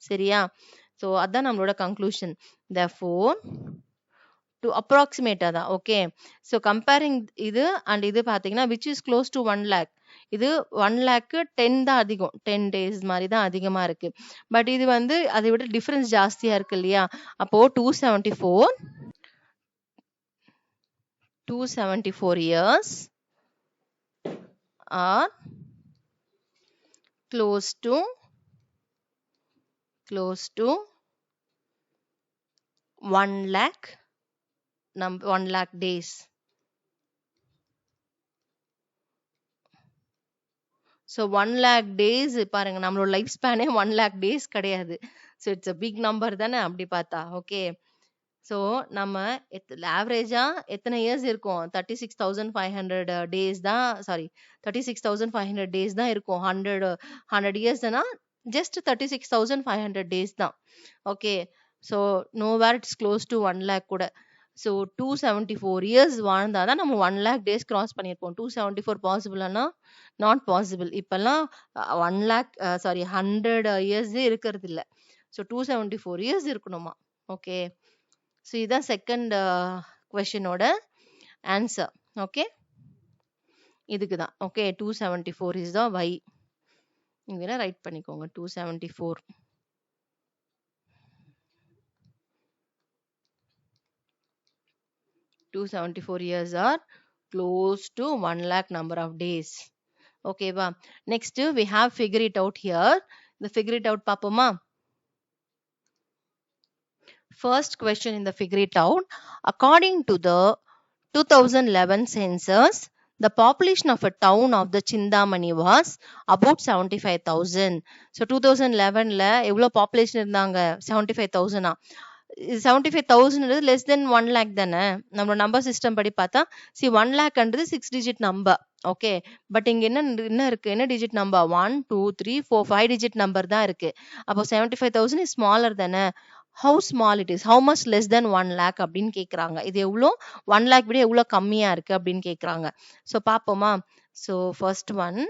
சரியா? So அதான் நம்மளோட கன்க்ளூஷன். Therefore to approximate அதான். ஓகே. ஸோ கம்பேரிங் இது அண்ட் இது பார்த்தீங்கன்னா which is close to 1 lakh. இது 1 lakh 10 தான் அதிகம். 10 days மாதிரி தான் அதிகமா இருக்கு. பட் இது வந்து அதை விட டிஃபரன்ஸ் ஜாஸ்தியா இருக்கு இல்லையா? அப்போ 274 years are close to 1 lakh 1 lakh days. So 1 lakh days பாருங்க, நம்மளோட லைஃப் ஸ்பேனே 1 lakh days கிடையாது. So it's a big number தானே அப்படி பார்த்தா. ஓகே. ஸோ நம்ம ஆவரேஜா எத்தனை இயர்ஸ் இருக்கும்? 36,500 டேஸ் தான். சாரி, 36,500 டேஸ் தான் இருக்கும். 100 இயர்ஸ்னா ஜஸ்ட் 36,500 டேஸ் தான். Okay. So nowhere it's close to 1 lakh கூட. ஸோ 274 இயர்ஸ் வாழ்ந்தாதான் நம்ம 1 lakh டேஸ் கிராஸ் பண்ணியிருப்போம். 274 பாசிபிளானா நாட் பாசிபிள். இப்பெல்லாம் 1 lakh 100 இயர்ஸ் இருக்கிறது இல்லை. ஸோ 274 இயர்ஸ் இருக்கணுமா? ஓகே. ஸோ இதுதான் செகண்ட் கொஸ்டினோட ஆன்சர். ஓகே. இதுக்கு தான். ஓகே. 274 இஸ் தான் வை. இங்கே ரைட் பண்ணிக்கோங்க. 274. years are close to 1 lakh number of days. Okay va. Next we have figure it out here. The figure it out papoma. First question in the figure it out. According to the 2011 census, the population of a town of the Chindamani was about 75,000. So 2011 la evlo population irundanga? 75,000. 75,000 less than 1 lakh தானே? நம்ம number system படி பார்த்தா 1 lakh 6 digit number. Okay. But இங்க என்ன இருக்கு? என்ன digit number? 1 2 3 4 5 digit number தான் இருக்கு. அப்போ 75,000 is smaller தானே? How small it is? How much less than 1 lakh அப்படின்னு கேக்குறாங்க. இது எவ்வளோ 1 lakh விட எவ்வளோ கம்மியா இருக்கு அப்படின்னு கேக்குறாங்க. ஸோ பாப்போமா? So first one,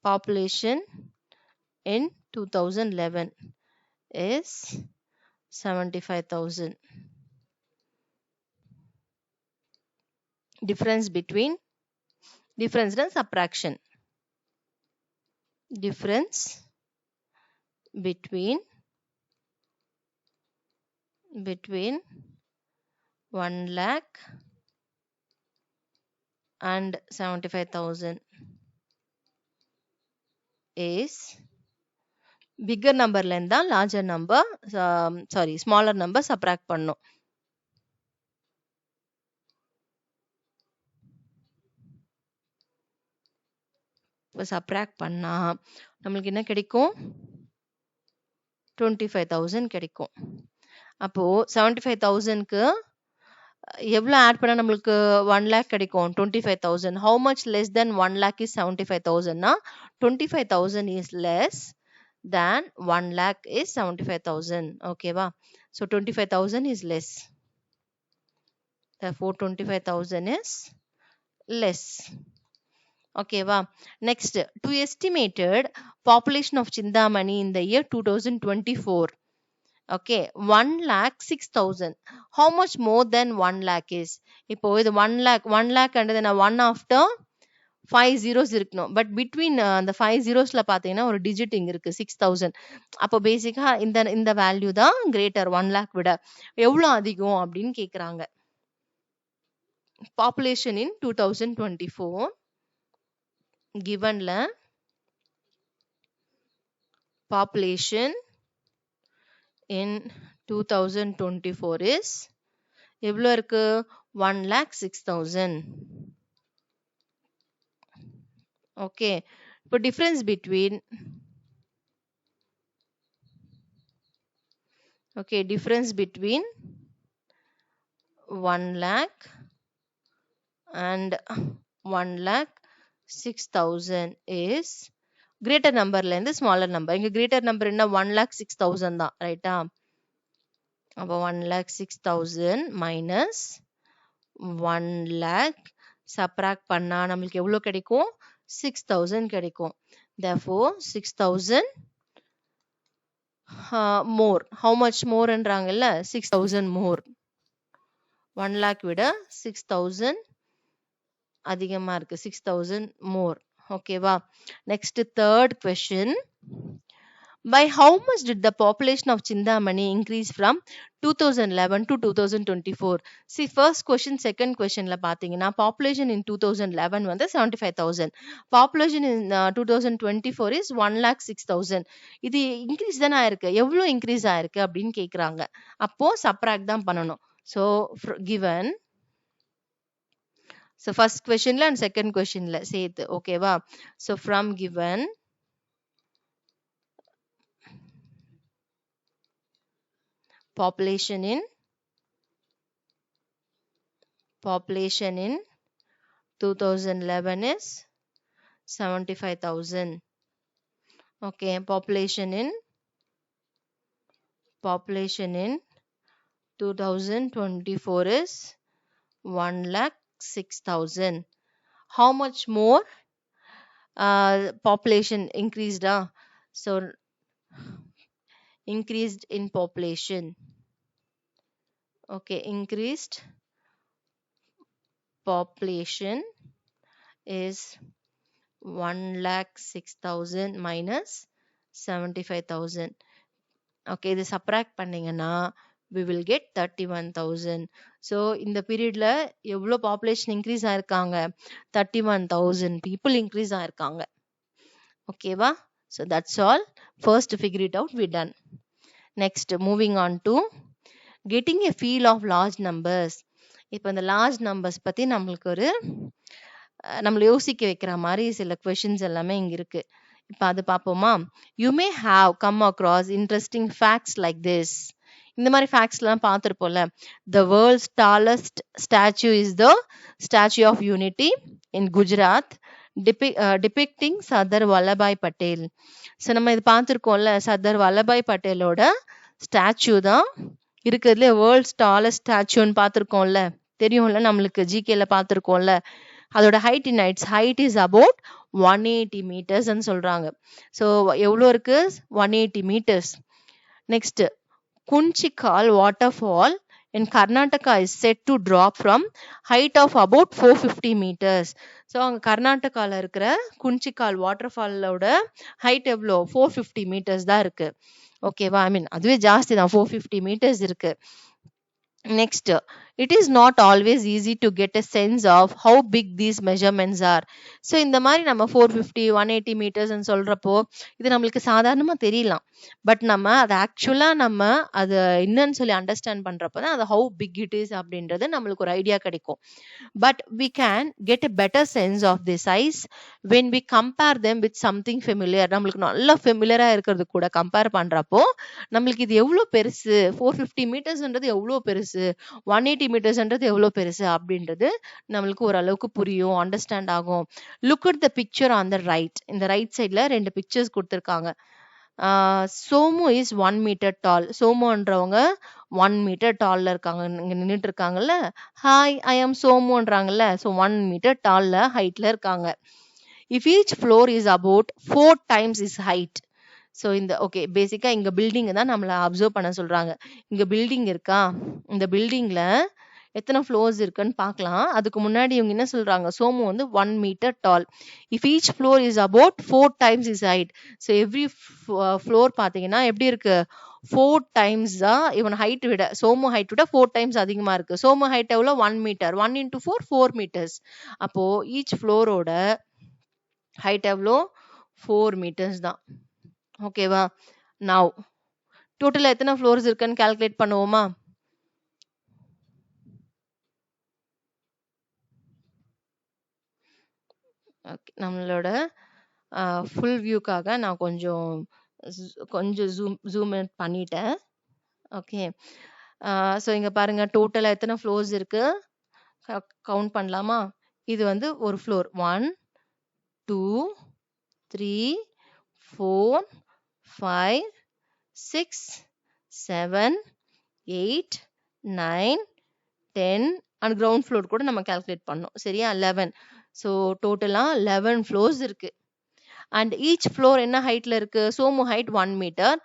population in 2011 is 75,000. Difference between difference na subtraction. Difference between 1 lakh and 75,000 is bigger number ல இருந்தா larger number smaller number subtract பண்ணும். இப்போ subtract பண்ணா நம்மளுக்கு என்ன கிடைக்கும்? 25,000 கிடைக்கும். அப்போ 75,000க்கு எவ்வளவு ஆட் பண்ணா நம்மளுக்கு 1 lakh கிடைக்கும்? 25,000. How much less than 1 lakh is 75,000 னா 25,000 is less than 1 lakh is 75,000. ஓகேவா? So 25,000 is less. Therefore 25,000 is less. ஓகேவா? Next, to estimated population of Chintamani in the year 2024. Okay, 1,06,000. How much more than 1 lakh is? இப்போ இது 1 lakh and then 1 after 5 zeros இருக்கணும். But between அந்த 5 ஜீரோஸ்ல பாத்தீங்கன்னா ஒரு digit இங்க இருக்கு 6,000. அப்போ பேசிக்கா இந்த வேல்யூ தான் கிரேட்டர் 1 lakh விட எவ்வளவு அதிகம் அப்படின்னு கேக்குறாங்க. Population in 2024 givenல population in 2024 is எவ்வளவு இருக்கு? 1,06,000. okay, இப்போ difference between 1 lakh and 1,06,000 is greater numberல இருந்து smaller number. இங்க greater number என்ன? 1,06,000 தான், ரைட்டா? அப்போ 1,06,000 minus 1 lakh subtract பண்ணா நம்மளுக்கு எவ்வளவு கிடைக்கும்? 6,000 கிடைக்கும். Therefore 6,000 more. How much more என்றாங்கல்ல? 6,000 more. 1 lakh விட 6,000 அதிகமா இருக்கு. 6,000 more. ஓகேவா? Next, third question. By how much did the population of Chintamani increase from 2011 to 2024? See, first question, second questionல பாத்தீங்கன்னா population in 2011 வந்து 75,000. Population in 2024 is 1,06,000. இது increase தானே ஆயிருக்கு. எவ்வளவு increase ஆயிருக்கு அப்படின்னு கேக்குறாங்க. அப்போ subtract தான் பண்ணணும். So given, so first questionல and second questionல சேர்த்து, ஓகேவா? So from given population in 2011 is 75,000. okay, population in 2024 is 1,06,000. how much more population increased? So increased in population. okay, increased population is 1,06,000 minus 75,000. okay, இது subtract பண்ணீங்கன்னா we will get 31,000. so இந்த பீரியட்ல எவ்வளவு population increase ஆயிருக்காங்க? 31,000 people increase ஆயிருக்காங்க. ஓகேவா? so that's all. first figure it out, we done. next, moving on to getting a feel of large numbers. இப்போ இந்த large numbers பத்தி நம்மளுக்கு ஒரு நம்மள யோசிக்க வைக்கிற மாதிரி சில questions எல்லாமே இங்க இருக்கு. இப்போ அது பாப்போமா? you may have come across interesting facts like this. இந்த மாதிரி facts எல்லாம் பார்த்திருப்போம்ல. the world's tallest statue is the Statue of Unity in Gujarat, depicting Sardar Vallabhbhai Patel. so நம்ம இது பார்த்திருக்கோம்ல, சர்தார் வல்லபாய் பட்டேலோட ஸ்டாச்சு தான் இருக்கிறதுல வேர்ல்ட்ஸ் டாலஸ்ட் ஸ்டாச்சுன்னு பார்த்திருக்கோம்ல, தெரியும்ல, நம்மளுக்கு ஜிகேல பார்த்திருக்கோம்ல. அதோட height is about 180 meters ன்னு சொல்றாங்க. so எவ்வளவு இருக்கு? 180 meters. next, Kunchikal waterfall in Karnataka is set to drop from height of about 450 meters. So அங்கே கர்நாடகாவில் இருக்கிற குஞ்சிக்கால் வாட்டர் ஃபாலோட ஹைட் எவ்வளோ 450 மீட்டர்ஸ் தான் இருக்கு. ஓகேவா, ஐ மீன் அதுவே ஜாஸ்தி தான், 450 மீட்டர்ஸ் இருக்கு. Next, it is not always easy to get a sense of how big these measurements are. So இந்த மாதிரி நம்ம 450 180 meters ன்னு சொல்றப்போ இது நம்மளுக்கு சாதாரணமா தெரியலாம். பட் நம்ம அதை ஆக்சுவலா நம்ம அதை என்னன்னு சொல்லி அண்டர்ஸ்டாண்ட் பண்றப்ப தான் அது how big it is அப்படின்றது நம்மளுக்கு ஒரு ஐடியா கிடைக்கும். But we can get a better sense of the size when we compare them with something familiar. நம்மளுக்கு நல்லா ஃபெமிலியரா இருக்கிறது கூட கம்பேர் பண்றப்போ நம்மளுக்கு இது எவ்வளோ பெருசு, 450 மீட்டர்ஸ்ன்றது எவ்வளோ பெருசு, 180 மீட்டர்ஸ்ன்றது எவ்வளோ பெருசு அப்படின்றது நம்மளுக்கு ஓரளவுக்கு புரியும், அண்டர்ஸ்டாண்ட் ஆகும். Look at the picture on the right. இந்த ரைட் சைட்ல 2 பிக்சர்ஸ் கொடுத்துருக்காங்க. Somu is 1 metre tall. சோமுன்றவங்க 1 மீட்டர் டால்ல இருக்காங்க, இங்க நின்றுட்டு இருக்காங்கல்ல. ஹாய், ஐ ஆம் சோமுன்றாங்கல்ல. ஸோ 1 மீட்டர் டால்ல ஹைட்ல இருக்காங்க. If each floor is about 4 times is height. So இந்த ஓகே பேசிக்கா இங்க பில்டிங் தான் நம்மள அப்சர்வ் பண்ண சொல்றாங்க. இங்க பில்டிங் இருக்கா, இந்த பில்டிங்ல எத்தனை ஃப்ளோர்ஸ் இருக்குன்னு பார்க்கலாம். அதுக்கு முன்னாடி இவங்க என்ன சொல்றாங்க, சோமு வந்து 1 metre tall. If each floor is about 4 times is height. So every floor பார்த்தீங்கன்னா எப்படி இருக்கு, 4 times தான் இவன் ஹைட் விட, சோமு ஹைட் விட 4 times அதிகமா இருக்கு. சோமு ஹைட் எவ்வளோ 1 மீட்டர், 1 into 4 4 meters. அப்போ ஈச் ஃப்ளோரோட ஹைட் எவ்வளோ 4 meters தான். ஓகேவா, நவ் டோட்டலா எத்தனை ஃப்ளோர்ஸ் இருக்குன்னு கால்குலேட் பண்ணுவோமா. ஓகே, நம்மளோட ஃபுல் வியூக்காக நான் கொஞ்சம் ஜூம் இன் பண்ணிட்டேன். ஓகே, ஸோ இங்க பாருங்க டோட்டலா எத்தனை ஃப்ளோர்ஸ் இருக்கு கவுண்ட் பண்ணலாமா. இது வந்து ஒரு ஃப்ளோர் 1 2 3 4 5 6 7 8 9 10 அண்ட் கிரவுண்ட் ஃப்ளோர் கூட நம்ம கால்குலேட் பண்ணோம். சரியா, 11. ஸோ டோட்டலா 11 ஃப்ளோர்ஸ் இருக்கு. அண்ட் ஈச் ஃப்ளோர் என்ன ஹைட்ல இருக்கு, Somu height 1 metre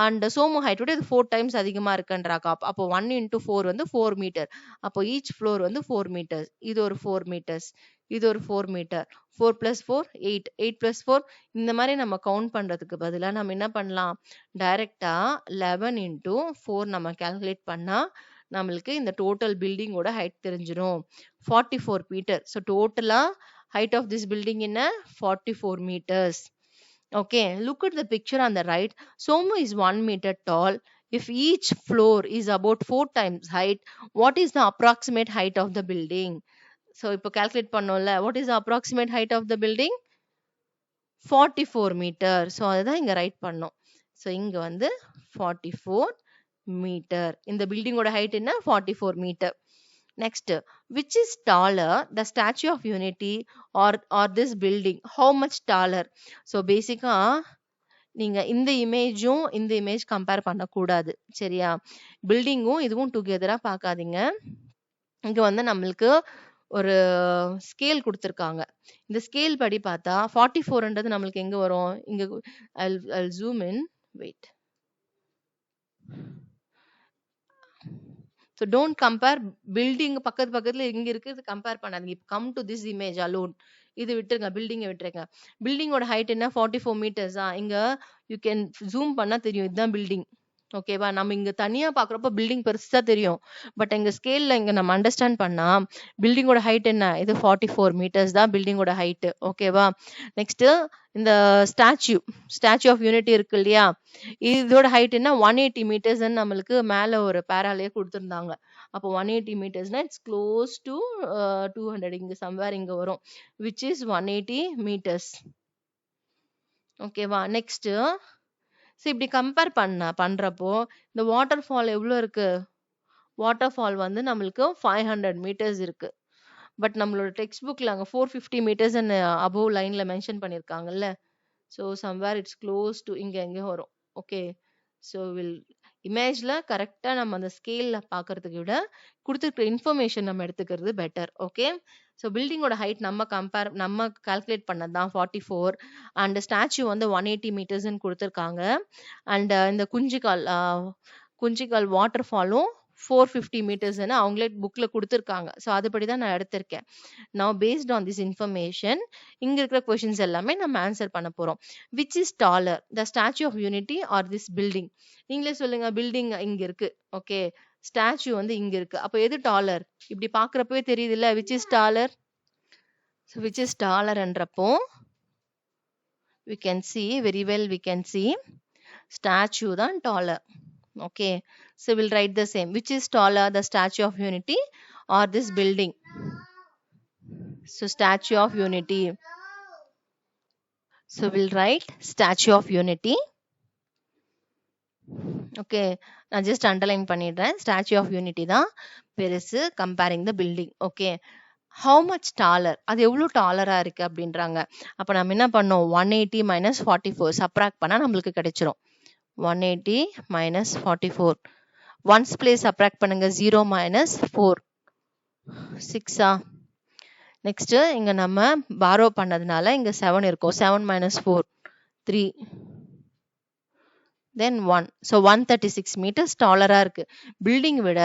and Somu ஹைட்டோட இது 4 times அதிகமா இருக்குன்றாக்கா. அப்போ 1 into 4 வந்து 4 மீட்டர். அப்போ ஈச் ஃப்ளோர் வந்து 4 meters. இது ஒரு 4 meters, இது ஒரு 4 மீட்டர். 4 plus 4 8, 8 plus 4. இந்த மாதிரி நம்ம கவுண்ட் பண்றதுக்கு பதிலா நம்ம என்ன பண்ணலாம், டைரக்டா 11 into 4 நம்ம கால்குலேட் பண்ணா நம்மளுக்கு இந்த டோட்டல் பில்டிங்கோட ஹைட் தெரிஞ்சிடும், 44 மீட்டர். ஸோ டோட்டலா height of this building in 44 meters. Okay, look at the picture on the right. Somu is 1 meter tall. If each floor is about 4 times height, what is the approximate height of the building? So இப்போ calculate பண்ணோம்ல, what is the approximate height of the building? 44 meter. So அதுதான் இங்க right பண்ணோம். So இங்க வந்து 44 meter. இந்த பில்டிங்கோட height என்ன 44 meter. Next, which is taller, the Statue of Unity or this building? How much taller? So basically நீங்க இந்த இமேஜும் இந்த இமேஜ் கம்பேர் பண்ணக்கூடாது. சரியா, பில்டிங்கும் இதுவும் டுகெதரா பார்க்காதீங்க. இங்க வந்து நம்மளுக்கு ஒரு ஸ்கேல் கொடுத்துருக்காங்க. இந்த ஸ்கேல் படி பார்த்தா 44ன்றது நம்மளுக்கு எங்க வரும், இங்க I'll zoom in, wait. So don't compare building பக்கத்துல இங்க இருக்குது கம்பேர் பண்ணாதீங்க. Come to this image alone. இது விட்டுருங்க, பில்டிங்கை விட்டுருங்க. பில்டிங்கோட ஹைட் என்ன 44 meters. இங்க யூ கேன் ஜூம் பண்ணா தெரியும், இதுதான் பில்டிங். ஓகேவா, நம்ம இங்க தனியா பாக்குறப்ப பில்டிங் பெருசா தெரியும். பட் எங்க ஸ்கேல்ல இங்க நம்ம அண்டர்ஸ்டாண்ட் பண்ணா பில்டிங்கோட ஹைட் என்ன, இது 44 meters தான் பில்டிங்கோட ஹைட். ஓகேவா, நெக்ஸ்ட் இந்த ஸ்டாச்சு ஆஃப் யூனிட்டி இருக்கு இல்லையா, இதோட ஹைட் என்ன 180 meters நம்மளுக்கு மேல ஒரு பேராலே கொடுத்துருந்தாங்க. அப்போ 180 metersனா இட்ஸ் க்ளோஸ் டு 200. இங்க சம்வேர் இங்க வரும், விச் இஸ் 180 meters. ஓகேவா, நெக்ஸ்ட் ஸோ இப்படி கம்பேர் பண்றப்போ இந்த வாட்டர் ஃபால் எவ்வளோ இருக்கு, வாட்டர் ஃபால் வந்து நம்மளுக்கு 500 meters இருக்கு. பட் நம்மளோட டெக்ஸ்ட் புக்ல அங்கே 450 meters அபோவ் லைன்ல மென்ஷன் பண்ணியிருக்காங்கல்ல. So somewhere it's close to இங்க எங்கே வரும். ஓகே, ஸோ இமேஜ்ல கரெக்டா நம்ம அந்த ஸ்கேல்ல பாக்குறதுக்கு விட கொடுத்துருக்க இன்ஃபர்மேஷன் நம்ம எடுத்துக்கிறது பெட்டர். ஓகே, ஸோ பில்டிங்கோட ஹைட் நம்ம கால்குலேட் பண்ணதான் 44 அண்ட் ஸ்டாச்சு வந்து 180 meters கொடுத்துருக்காங்க. அண்ட் இந்த குஞ்சிக்கால் வாட்டர் ஃபாலும் 450 meters அவங்களே புக்ல கொடுத்துருக்காங்க. ஸோ அதுபடி தான் நான் எடுத்திருக்கேன். Now based on this information, இங்க இருக்கிற கொஸ்டின்ஸ் எல்லாமே நம்ம ஆன்சர் பண்ண போறோம். Which is taller, the Statue of Unity or this building? நீங்களே சொல்லுங்க. பில்டிங் இங்க இருக்கு. ஓகே, ஸ்டாச்சு வந்து இங்க இருக்கு. அப்போ எது டாலர்? இப்படி பாக்குறப்பவே தெரியுது இல்ல, which is taller? So which is taller என்றப்போ we can see very well, we can see statue தான் taller. Okay, so we'll write the same. Which is taller, the Statue of Unity or this building? So Statue of Unity. So we'll write Statue of Unity. Okay, நான் just underline பண்ணிடுறேன். Statue of Unity தான் பெருசு comparing the building. Okay, how much taller? அது எவ்வளவு டாலரா இருக்கு அப்படின்றாங்க. அப்ப நம்ம என்ன பண்ணோம்? 180 minus 44 சப்ராக்ட் பண்ணா நம்மளுக்கு கிடைச்சிரும். 180 minus 44. ஒன்ஸ் பிளேஸ் சப்ராக்ட் பண்ணுங்க. 0 minus 4 6. நெக்ஸ்ட் இங்க நம்ம பாரோ பண்ணதுனால இங்க 7 இருக்கும். 7 minus 4 3. then 1. so 136 meters டாலரா இருக்கு. பில்டிங் விட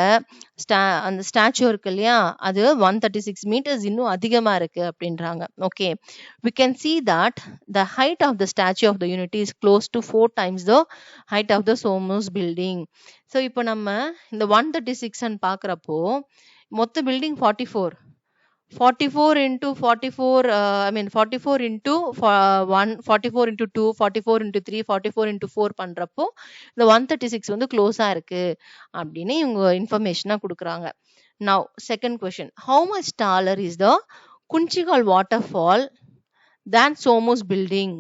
அந்த ஸ்டாச்சு இருக்கு இல்லையா, அது 136 meters இன்னும் அதிகமா இருக்கு அப்படின்றாங்க. Okay, we can see that the height of the Statue of the Unity is close to 4 times the height of the SOMUS building. so இப்போ நம்ம இந்த 136 ன்னு பாக்குறப்போ மொத்த building 44 into 44, I mean 44 into 1, 44 into 2, 44 into 3, 44 into 4 பண்றப்போ இந்த 136 வந்து க்ளோஸா இருக்கு அப்படின்னு இவங்க இன்ஃபர்மேஷனா கொடுக்குறாங்க. Now second question, how much taller is the Kunchigal waterfall than SOMUS building?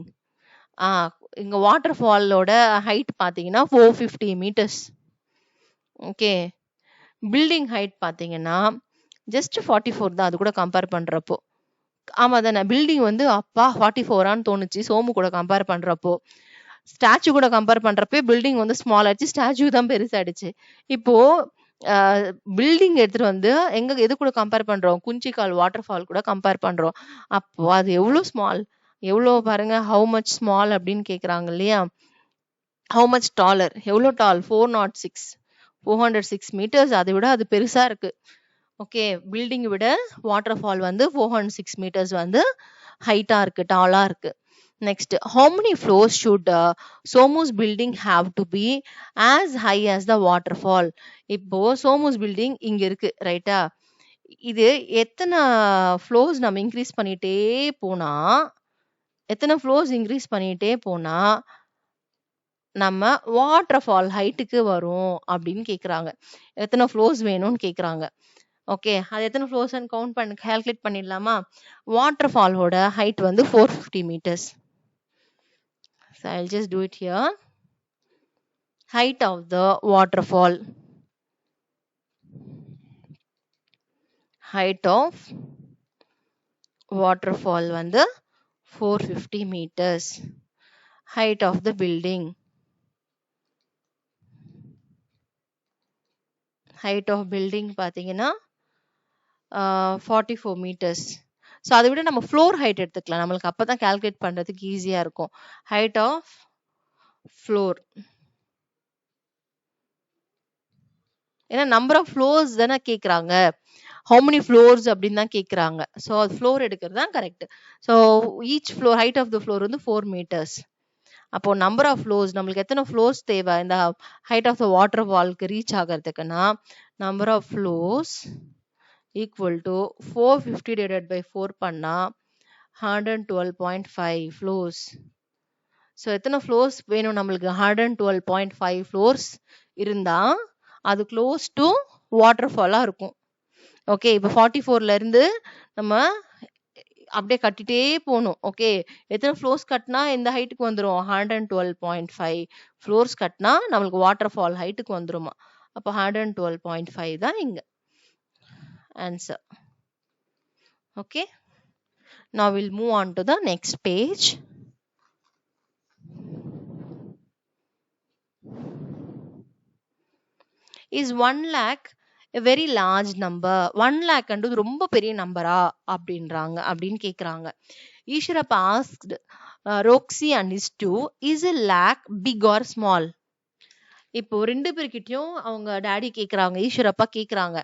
இங்க வாட்டர் ஃபாலோட ஹைட் பாத்தீங்கன்னா 450 meters. ஓகே, பில்டிங் ஹைட் பாத்தீங்கன்னா ஜஸ்ட் 44 தான். அது கூட கம்பேர் பண்றப்போ ஆமா தானே, பில்டிங் வந்து அப்பா 44ஆன்னு தோணுச்சு சோமு கூட கம்பேர் பண்றப்போ. ஸ்டாச்சு கூட கம்பேர் பண்றப்போ பில்டிங் வந்து ஸ்மால் ஆயிடுச்சு, ஸ்டாச்சு தான் பெருசாயிடுச்சு. இப்போ பில்டிங் எடுத்துட்டு வந்து எது கூட கம்பேர் பண்றோம்? குஞ்சிக்கால் வாட்டர் ஃபால் கூட கம்பேர் பண்றோம். அப்போ அது எவ்வளவு ஸ்மால், எவ்வளவு பாருங்க, ஹவு மச் ஸ்மால் அப்படின்னு கேக்குறாங்க இல்லையா. ஹவு மச் டாலர், எவ்வளவு டால்? 406 meters. அதை விட அது பெருசா இருக்கு. ஓகே, பில்டிங் விட வாட்டர் ஃபால் வந்து 406 meters வந்து ஹைட்டா இருக்கு, டாலா இருக்கு. Next, how many floors should SOMUS building have to be as high as the waterfall? இப்போ SOMUS building இங்க இருக்கு ரைட்டா, இது எத்தனை ஃப்ளோர்ஸ் நம்ம இன்க்ரீஸ் பண்ணிட்டே போனா, எத்தனை ஃப்ளோர்ஸ் இன்க்ரீஸ் பண்ணிட்டே போனா நம்ம வாட்டர் ஃபால் ஹைட்டுக்கு வரும் அப்படின்னு கேக்குறாங்க. எத்தனை ஃப்ளோர்ஸ் வேணும்னு கேக்குறாங்க. ஓகே, அது எத்தனை ஃப்ளோர்ஸ் கவுண்ட் பண்ணி கால்குலேட் பண்ணிடலாமா? வாட்டர் ஃபாலோட ஹைட் வந்து 450 meters. So I'll just do it here. Height of the waterfall. Height of waterfall வந்து 450 meters. Height of the building. Height of building பாத்தீங்கன்னா 44 meters. ஸோ அதை விட நம்ம ஃப்ளோர் ஹைட் எடுத்துக்கலாம், நம்மளுக்கு அப்பதான் கால்குலேட் பண்றதுக்கு ஈஸியா இருக்கும். ஹைட் ஆஃப் ஃப்ளோர், ஏன்னா நம்பர் ஆஃப் ஃப்ளோர்ஸ் தானே கேக்குறாங்க, ஹவு மெனி ஃப்ளோர்ஸ் அப்படின்னு தான் கேக்குறாங்க. ஸோ அது ஃப்ளோர் எடுக்கிறது தான் correct. So each floor, height of the floor வந்து 4 meters. அப்போ நம்பர் ஆஃப் ஃப்ளோர்ஸ், நம்மளுக்கு எத்தனை ஃப்ளோர்ஸ் தேவை இந்த ஹைட் ஆஃப் த வாட்டர் ஃபால்க்கு ரீச் ஆகிறதுக்குன்னா, number of floors equal to 450 divided by 4 பண்ணா 112.5 floors. ஸோ எத்தனை ஃப்ளோர்ஸ் வேணும் நம்மளுக்கு? 112.5 floors இருந்தா அது க்ளோஸ் டு வாட்டர் ஃபாலா இருக்கும். ஓகே, இப்போ 44ல இருந்து நம்ம அப்படியே கட்டிட்டே போகணும். ஓகே, எத்தனை ஃப்ளோர்ஸ் கட்டினா இந்த ஹைட்டுக்கு வந்துடும்? 112.5 ஃப்ளோர்ஸ் கட்டினா நம்மளுக்கு வாட்டர் ஃபால் ஹைட்டுக்கு வந்துருமா. அப்போ 112.5 தான் இங்க answer. Okay, now we'll move on to the next page. Is 1 lakh a very large number? 1 lakh அன்றது ரொம்ப பெரிய நம்பரா அப்படின்னு கேக்குறாங்க. ஈஸ்வரப்ப asked Roxy and his two, is a lakh big or small? இப்போ 2 பேர்கிட்டயும் அவங்க டாடி கேக்குறாங்க, ஈஸ்வரப்பா கேக்குறாங்க.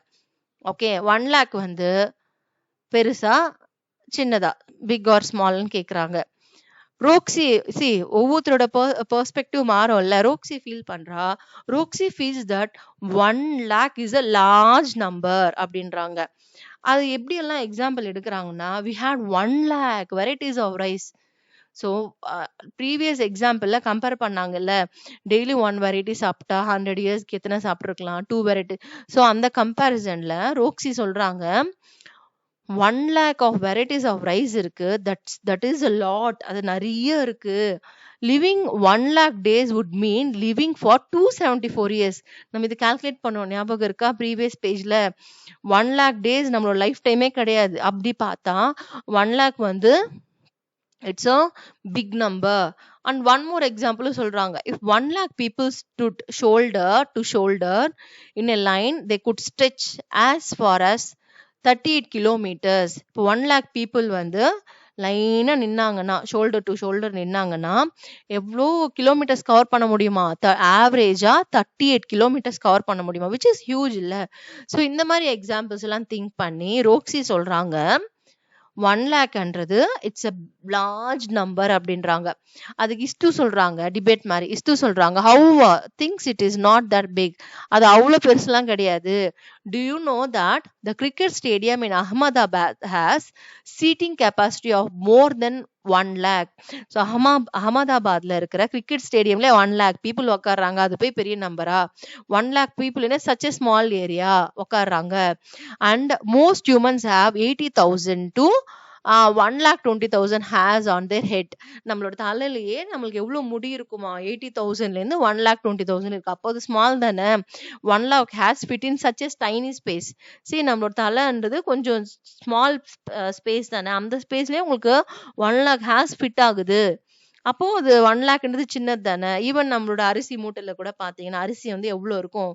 ஓகே 1 lakh வந்து பெருசா சின்னதா பிக் ஆர் ஸ்மால்னு கேக்குறாங்க. ரோக்ஸி சி ஒவ்வொருத்தரோட பெர்ஸ்பெக்டிவ் மாறும்ல. ரோக்ஸி ஃபீல் பண்றா. Roxy feels that 1 lakh is a large number அப்படின்றாங்க. அது எப்படி எல்லாம் எக்ஸாம்பிள் எடுக்கிறாங்கன்னா, we had 1 lakh varieties of rice. So previous எக்ஸாம்பிள்ல கம்பேர் பண்ணாங்கல்ல, டெய்லி 1 வெரைட்டி சாப்பிட்டா 100 இயர்ஸ்க்கு எத்தனை சாப்பிட்ருக்கலாம், 2 வெரைட்டி. ஸோ அந்த கம்பேரிசன்ல ரோக்ஸி சொல்றாங்க 1 lakh of varieties of rice இருக்கு. That is a lot. அது நிறைய இருக்கு. Living 1 lakh days would mean living for 274 years. நம்ம இது கால்குலேட் பண்ணுவோம், ஞாபகம் இருக்கா? ப்ரீவியஸ் பேஜ்ல 1 lakh days நம்மளோட லைஃப் டைமே கிடையாது. அப்படி பார்த்தா 1 lakh வந்து it's a big number. And one more example சொல்றாங்க, if 1 lakh people stood shoulder to shoulder in a line, they could stretch as far as 38 kilometers. இப்போ 1 lakh people வந்து லைனா நின்னாங்கன்னா, ஷோல்டர் டு ஷோல்டர் நின்னாங்கன்னா எவ்வளோ kilometres cover பண்ண முடியுமா? ஆவரேஜா 38 kilometres cover பண்ண முடியுமா? விச் இஸ் ஹியூஜ் இல்ல? ஸோ இந்த மாதிரி எக்ஸாம்பிள்ஸ் எல்லாம் திங்க் பண்ணி ரோக்ஸி சொல்றாங்க 1 lakh-ன்றது இட்ஸ் a large number அப்படின்றாங்க. அதுக்கு இஸ்டு சொல்றாங்க, டிபேட் மாதிரி இஸ்டு சொல்றாங்க, how thinks it is not that big. அது அவ்வளோ பெருசுலாம் கிடையாது. Do you know that the cricket stadium in Ahmedabad has seating capacity of more than 1 lakh. So அகமதாபாத்ல இருக்கிற cricket ஸ்டேடியம்ல 1 lakh people உட்காடுறாங்க. அது போய் பெரிய நம்பரா? 1 lakh people in such a small area உட்காடுறாங்க. And most humans have 80,000 to 1,20,000 hairs on their head. நம்மளோட தலையிலேயே நம்மளுக்கு எவ்வளவு முடி இருக்குமா? 80,000ல இருந்து 1,20,000 இருக்கு. அப்போ அது ஸ்மால் தானே. 1 lakh hairs fit in such a tiny space. See, நம்மளோட தலைன்றது கொஞ்சம் ஸ்மால் ஸ்பேஸ் தானே. அந்த ஸ்பேஸ்லயே உங்களுக்கு 1 lakh hairs ஃபிட் ஆகுது. அப்போ அது 1 lakh-ன்றது சின்னது தானே. ஈவன் நம்மளோட அரிசி மூட்டையில கூட பாத்தீங்கன்னா, அரிசி வந்து எவ்வளவு இருக்கும்?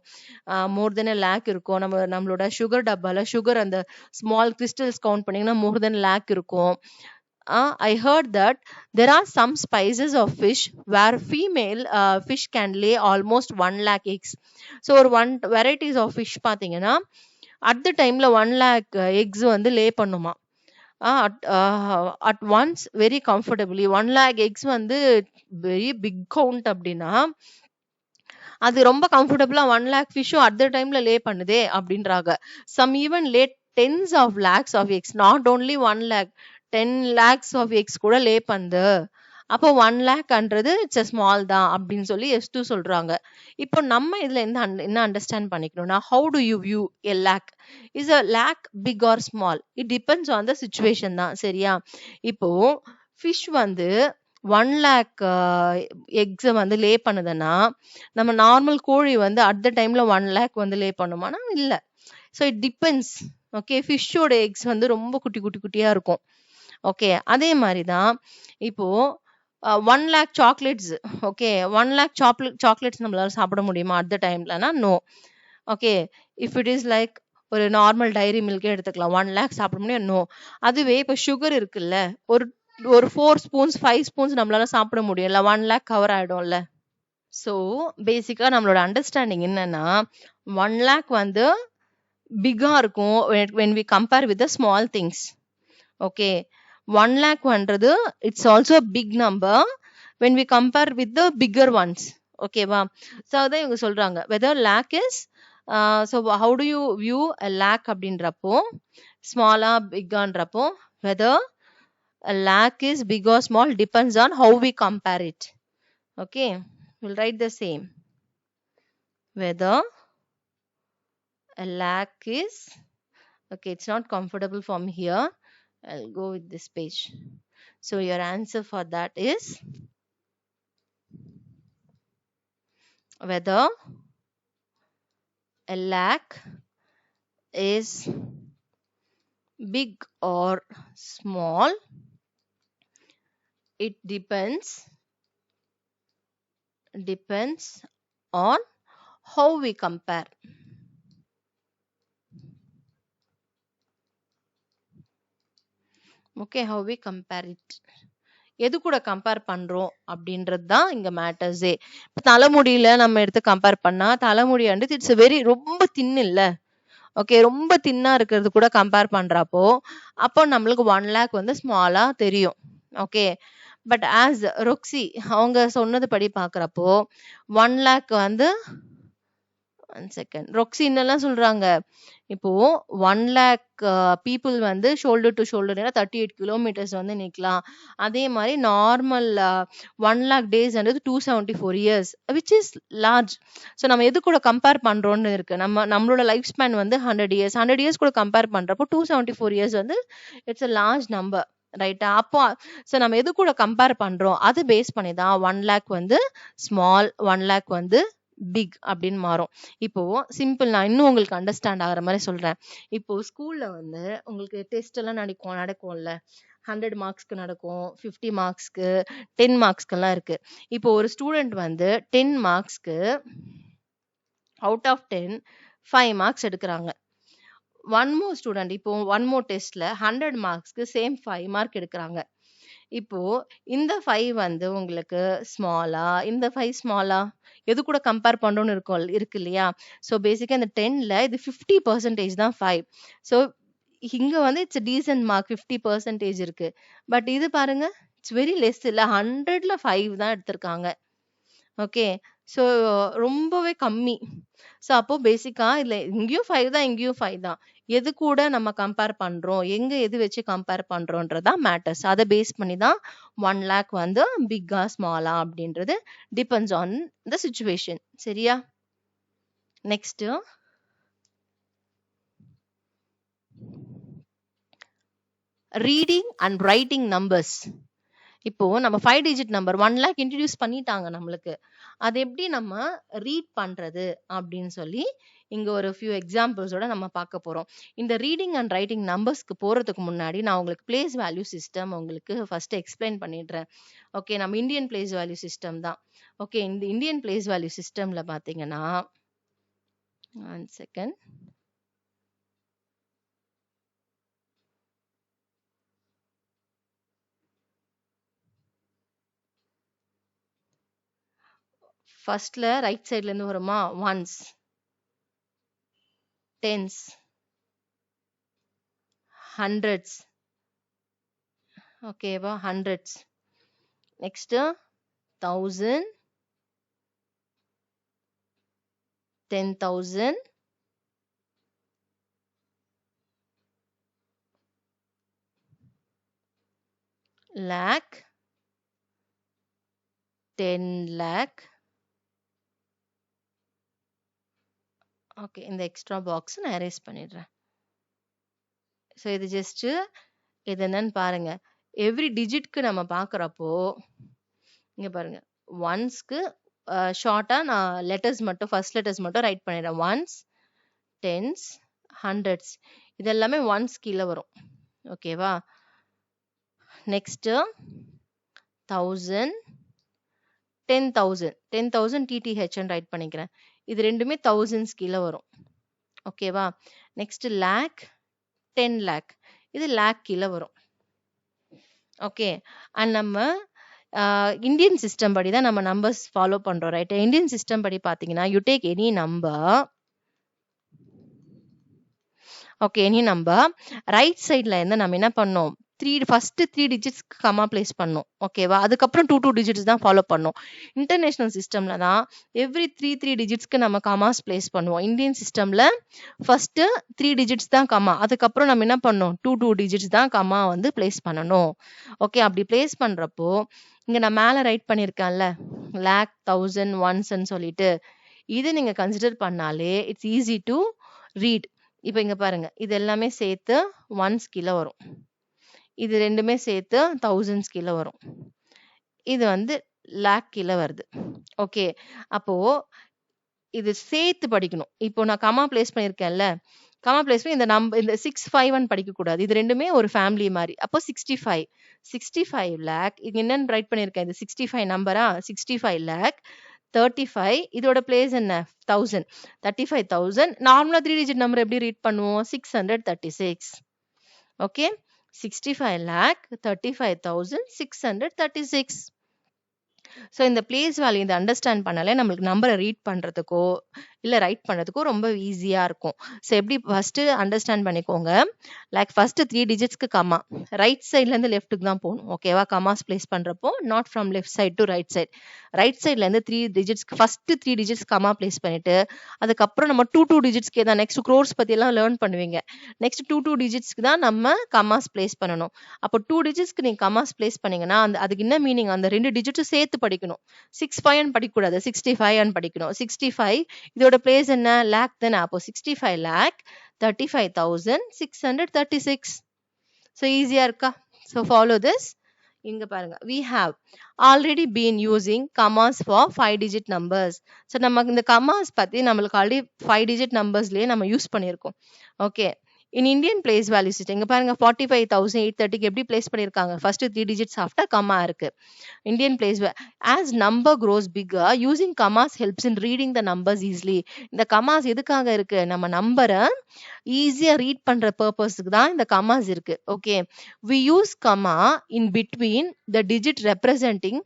மோர் தென் a lakh இருக்கும். நம்மளோட சுகர் டப்பால சுகர் அந்த ஸ்மால் கிறிஸ்டல்ஸ் கவுண்ட் பண்ணீங்கன்னா மோர் தென் lakh இருக்கும். I heard that there are some species of fish where female fish can lay almost 1 lakh eggs. So ஒரு 1 varieties of fish பாத்தீங்கன்னா at the timeல 1 lakh eggs வந்து லே பண்ணுமா. At once very comfortably 1 lakh eggs வந்து very big count அப்படின்னா அது ரொம்ப கம்ஃபர்டபுளா 1 lakh ஃபிஷ்ஷும் at the டைம்ல லே பண்ணுதே அப்படின்றாங்க. Some even lay tens of lakhs of eggs, not only 1 lakh, 10 lakhs of eggs கூட லே பண்ணுது. அப்போ 1 lakh-ன்றது இட்ஸ் ஸ்மால் தான் அப்படின்னு சொல்லி எஸ் டூ சொல்றாங்க. இப்போ நம்ம இதுல என்ன அண்டர்ஸ்டாண்ட் பண்ணிக்கணும்னா, how do you view a lake? Is a lake big or small? It depends on the situation தான். சரியா? இப்போ ஃபிஷ் வந்து 1 lakh எக்ஸ் வந்து லே பண்ணுதுன்னா, நம்ம நார்மல் கோழி வந்து அட் த டைம்ல 1 lakh வந்து லே பண்ணுமானா இல்ல. So it depends. ஓகே, ஃபிஷ்ஷோட எக்ஸ் வந்து ரொம்ப குட்டி குட்டி குட்டியா இருக்கும். ஓகே, அதே மாதிரி தான் இப்போ 1 lakh chocolates. Okay, 1 lakh chocolates நம்மளால சாப்பிட முடியுமா அட் த டைம்லனா? No. Okay, if it is like ஒரு நார்மல் டைரி மில்கே எடுத்துக்கலாம், 1 lakh சாப்பிட முடியும்? நோ. அதுவே இப்போ சுகர் இருக்குல்ல, ஒரு 4 ஸ்பூன்ஸ் 5 ஸ்பூன்ஸ் நம்மளால சாப்பிட முடியும்ல, 1 lakh கவர் ஆயிடும்ல. ஸோ பேசிக்கா நம்மளோட அண்டர்ஸ்டாண்டிங் என்னன்னா, 1 lakh வந்து பிக்கா இருக்கும் when we compare with the small things. Okay, 1 lakh பண்றது it's also big number when we compare with the bigger ones. ஓகேவா? ஸோ அதான் இவங்க சொல்றாங்க whether lakh is so how do you view a lakh அப்படின்றப்போ, ஸ்மாலா பிக்கான்றப்போ, whether a lakh is big or small depends on how we compare it. Okay, we'll write the same. Whether a lakh is, okay, it's not comfortable for me here. I'll go with this page. So your answer for that is whether a lakh is big or small, it depends on how we compare. Okay, how we compare it. எது கூட compare பண்றோம் அப்படின்றது தான் இங்க மேட்டர்ஸே. இப்போ தலைமுடியில நம்ம எடுத்து compare பண்ணா தலைமுடி வந்து இட்ஸ் வெரி ரொம்ப தின் இல்ல. ஓகே, ரொம்ப தின்னா இருக்கிறது கூட கம்பேர் பண்றப்போ அப்போ நம்மளுக்கு 1 lakh வந்து ஸ்மாலா தெரியும். ஓகே, பட் ஆஸ் ரொக்ஸி அவங்க சொன்னது படி பாக்குறப்போ 1 lakh வந்து 1 செகண்ட் ரொக்ஸி என்னெல்லாம் சொல்றாங்க, இப்போ 1 lakh பீப்புள் வந்து ஷோல்டர் டு ஷோல்டர் 38 கிலோமீட்டர்ஸ் வந்து நிக்கலாம். அதே மாதிரி நார்மல் 1 lakh டேஸ் வந்து 274 years which is large. So நம்ம எது கூட கம்பேர் பண்றோம்னு இருக்கு. நம்மளோட லைஃப் ஸ்பேன் வந்து 100 இயர்ஸ். 100 இயர்ஸ் கூட கம்பேர் பண்றப்போ 274 இயர்ஸ் வந்து இட்ஸ் a லார்ஜ் நம்பர், ரைட்டா? அப்போ ஸோ நம்ம எது கூட கம்பேர் பண்றோம் அது பேஸ் பண்ணி தான் 1 lakh வந்து ஸ்மால், 1 lakh வந்து பிக் அப்படின்னு மாறும். இப்போ சிம்பிள், நான் இன்னும் உங்களுக்கு அண்டர்ஸ்டாண்ட் ஆகுற மாதிரி சொல்றேன். இப்போ ஸ்கூல்ல வந்து உங்களுக்கு டெஸ்ட் எல்லாம் நடக்கும்ல, 100 மார்க்ஸ்க்கு நடக்கும், 50 மார்க்ஸ்க்கு, 10 மார்க்ஸ்க்கெல்லாம் இருக்கு. இப்போ ஒரு ஸ்டூடெண்ட் வந்து 10 மார்க்ஸ்க்கு அவுட் ஆஃப் 10 5 மார்க்ஸ் எடுக்கிறாங்க. ஒன் மோர் ஸ்டூடெண்ட் இப்போ ஒன் மோர் டெஸ்ட்ல 100 மார்க்ஸ்க்கு சேம் 5 மார்க் எடுக்கிறாங்க. இப்போ இந்த 5 வந்து உங்களுக்கு ஸ்மாலா, இந்த 5 ஸ்மாலா, எது கூட கம்பேர் பண்றோம்னு இருக்கு இல்லையா? ஸோ பேசிக்கா இந்த 10ல இது 50% தான் 5. ஸோ இங்க வந்து இட்ஸ் டீசன்ட் மார்க், 50% இருக்கு. பட் இது பாருங்க, இட்ஸ் வெரி லெஸ் இல்ல, 100ல 5 தான் எடுத்திருக்காங்க. ஓகே, ஸோ ரொம்பவே கம்மி. ஸோ அப்போ பேசிக்கா இல்ல இங்கேயும் 5 தான், இங்கேயும் 5 தான். எது கூட நம்ம கம்பேர் பண்றோம், எங்க எது வச்சு கம்பேர் பண்றோம்ன்றதா மேட்டர்ஸ். அதை பேஸ் பண்ணி தான் 1 lakh வந்து பிக்கா ஸ்மாலா அப்படின்றது டிபெண்ட்ஸ் ஆன் த சிச்சுவேஷன். சரியா? Next reading and writing numbers. இப்போ நம்ம 5 டிஜிட் நம்பர் 1 lakh இன்ட்ரடியூஸ் பண்ணிட்டாங்க நம்மளுக்கு. அது எப்படி நம்ம ரீட் பண்றது அப்படின்னு சொல்லி இங்க ஒரு ஃபியூ எக்ஸாம்பிள்ஸோட நம்ம பார்க்க போறோம். இந்த ரீடிங் அண்ட் ரைட்டிங் நம்பர்ஸ்க்கு போறதுக்கு முன்னாடி நான் உங்களுக்கு பிளேஸ் வேல்யூ சிஸ்டம் உங்களுக்கு ஃபர்ஸ்ட் எக்ஸ்பிளைன் பண்ணிடுறேன். ஓகே, நம்ம இந்தியன் பிளேஸ் வேல்யூ சிஸ்டம் தான். ஓகே, இந்த இந்தியன் பிளேஸ் வேல்யூ சிஸ்டம்ல பாத்தீங்கன்னா 1 செகண்ட், ஃபர்ஸ்ட்ல ரைட் சைட்ல இருந்து வருமா, ஒன்ஸ், டென்ஸ், ஹண்ட்ரட்ஸ். ஓகேவா? Hundreds. Next 1000, 10,000, lakh, 10 lakh. Okay, இந்த எக்ஸ்ட்ரா பாக்ஸ் நான் எரேஸ் பண்ணிடுறேன். ஸோ இது ஜஸ்ட் இது என்னன்னு பாருங்க. எவ்ரி டிஜிட்க்கு நம்ம பார்க்குறப்போ இங்க பாருங்க, ஒன்ஸ்க்கு ஷார்ட்டா நான் லெட்டர்ஸ் மட்டும், ஃபர்ஸ்ட் லெட்டர்ஸ் மட்டும் ரைட் பண்ணிடுறேன். ஒன்ஸ், டென்ஸ், ஹண்ட்ரட்ஸ், இது எல்லாமே ஒன்ஸ் கீழே வரும். ஓகேவா? நெக்ஸ்ட் 1000, 10,000, 10,000 TTHன்னு ரைட் பண்ணிக்கிறேன். இது ரெண்டுமே தௌசண்ட்ஸ் கீழே வரும். ஓகேவா? நெக்ஸ்ட் லேக், 10 lakh, இது லேக் கீழே வரும். ஓகே, அண்ட் நம்ம இந்தியன் சிஸ்டம் படி தான் நம்ம நம்பர்ஸ் ஃபாலோ பண்றோம், ரைட்? இந்தியன் சிஸ்டம் படி பாத்தீங்கன்னா you take any number. Okay, any number right சைட்ல இருந்து நம்ம என்ன பண்ணோம், ஃபர்ஸ்ட் 3 டிஜிட்ஸ் கமா பிளேஸ் பண்ணோம். ஓகேவா? அதுக்கப்புறம் 2 டிஜிட்ஸ் தான் ஃபாலோ பண்ணோம். இன்டர்நேஷனல் சிஸ்டம்ல தான் எவ்ரி 3 டிஜிட்ஸ்க்கு நம்ம கமாஸ் பிளேஸ் பண்ணுவோம். இந்தியன் சிஸ்டம்ல ஃபர்ஸ்ட் 3 டிஜிட்ஸ் தான் கமா, அதுக்கப்புறம் நம்ம என்ன பண்ணோம், 2 டிஜிட்ஸ் தான் கமா வந்து பிளேஸ் பண்ணணும். ஓகே, அப்படி பிளேஸ் பண்றப்போ இங்க நான் மேல ரைட் பண்ணிருக்கேன்ல லேக், 1000, ஒன்ஸ்ன்னு சொல்லிட்டு, இது நீங்க கன்சிடர் பண்ணாலே இட்ஸ் ஈஸி டு ரீட். இப்போ இங்க பாருங்க, இது எல்லாமே சேர்த்து ஒன்ஸ் கீழே வரும், இது ரெண்டுமே சேர்த்து தௌசண்ட்ஸ் கீழே வரும், இது வந்து லேக் கீழே வருது. ஓகே, அப்போ இது சேர்த்து படிக்கணும். இப்போ நான் கமா பிளேஸ் பண்ணிருக்கேன்ல, கமா பிளேஸ் பண்ணி இந்த நம்பர், இந்த 651 படிக்க கூடாது, இது ரெண்டுமே ஒரு ஃபேமிலி மாதிரி. அப்போ 65 lakh, இங்க என்னன்னு ரைட் பண்ணிருக்கேன், இது 65 நம்பரா, 65 lakh 35, இதோட பிளேஸ் என்ன, 1000, 35,000. நார்மலா 3 டிஜிட் நம்பர் எப்படி ரீட் பண்ணுவோம், 636. Okay, 65 lakh 35,636. ஸோ இந்த பிளேஸ் வேல்யூ இந்த அண்டர்ஸ்டாண்ட் பண்ணாலே நம்மளுக்கு நம்பரை ரீட் பண்ணுறதுக்கோ இல்லை ரைட் பண்ணுறதுக்கோ ரொம்ப ஈஸியாக இருக்கும். ஸோ எப்படி ஃபஸ்ட்டு அண்டர்ஸ்டாண்ட் பண்ணிக்கோங்க. லைக் ஃபஸ்ட்டு 3 டிஜிட்ஸ்க்கு கமா ரைட் சைட்லேருந்து லெஃப்ட்டுக்கு தான் போகணும். ஓகேவா? கமாஸ் பிளேஸ் பண்ணுறப்போ not from left side to right side. Right சைட்லேருந்து 3 டிஜிட்ஸ்க்கு ஃபஸ்ட்டு 3 டிஜிட்ஸ் கமா பிளேஸ் பண்ணிவிட்டு அதுக்கப்புறம் நம்ம 2 டிஜிட்ஸ்க்கே தான் நெக்ஸ்ட் க்ரோர்ஸ் பற்றியெல்லாம் லேர்ன் பண்ணுவீங்க. நெக்ஸ்ட் 2 டிஜிட்ஸ்க்கு தான் நம்ம கமாஸ் பிளேஸ் பண்ணணும். அப்போ 2 டிஜிட்ஸ்க்கு நீங்கள் கமாஸ் பிளேஸ் பண்ணீங்கன்னா அதுக்கு என்ன மீனிங்? அந்த 2 டிஜிட்டும் சேர்த்து படிக்கணும். 65 படிக்கக்கூடாது, 65 படிக்கணும். 65 இதோட பிளேஸ் என்ன? லேக் தானே. அப்போ 65 lakh 35,636. ஸோ ஈஸியா இருக்கா? So follow this. இங்க பாருங்க, we have already been using commas for 5 digit numbers. So நமக்கு இந்த commas பத்தி நம்மளுக்கு ஆல்ரெடி 5 digit numbersலயே நம்ம யூஸ் பண்ணியிருக்கோம். Okay, in Indian place value system இங்க பாருங்க 45,830 எப்படி பிளேஸ் பண்ணிருக்காங்க? ஃபர்ஸ்ட் 3 digits ஆஃப்டர் கமா இருக்கு. Indian place as number grows bigger using commas helps in reading the numbers easily. இந்த commas எதுக்காக இருக்கு? நம்ம நம்பரை ஈஸியா ரீட் பண்ற பர்பஸ்க்கு தான் இந்த commas இருக்கு. Okay, we use comma in between the digit representing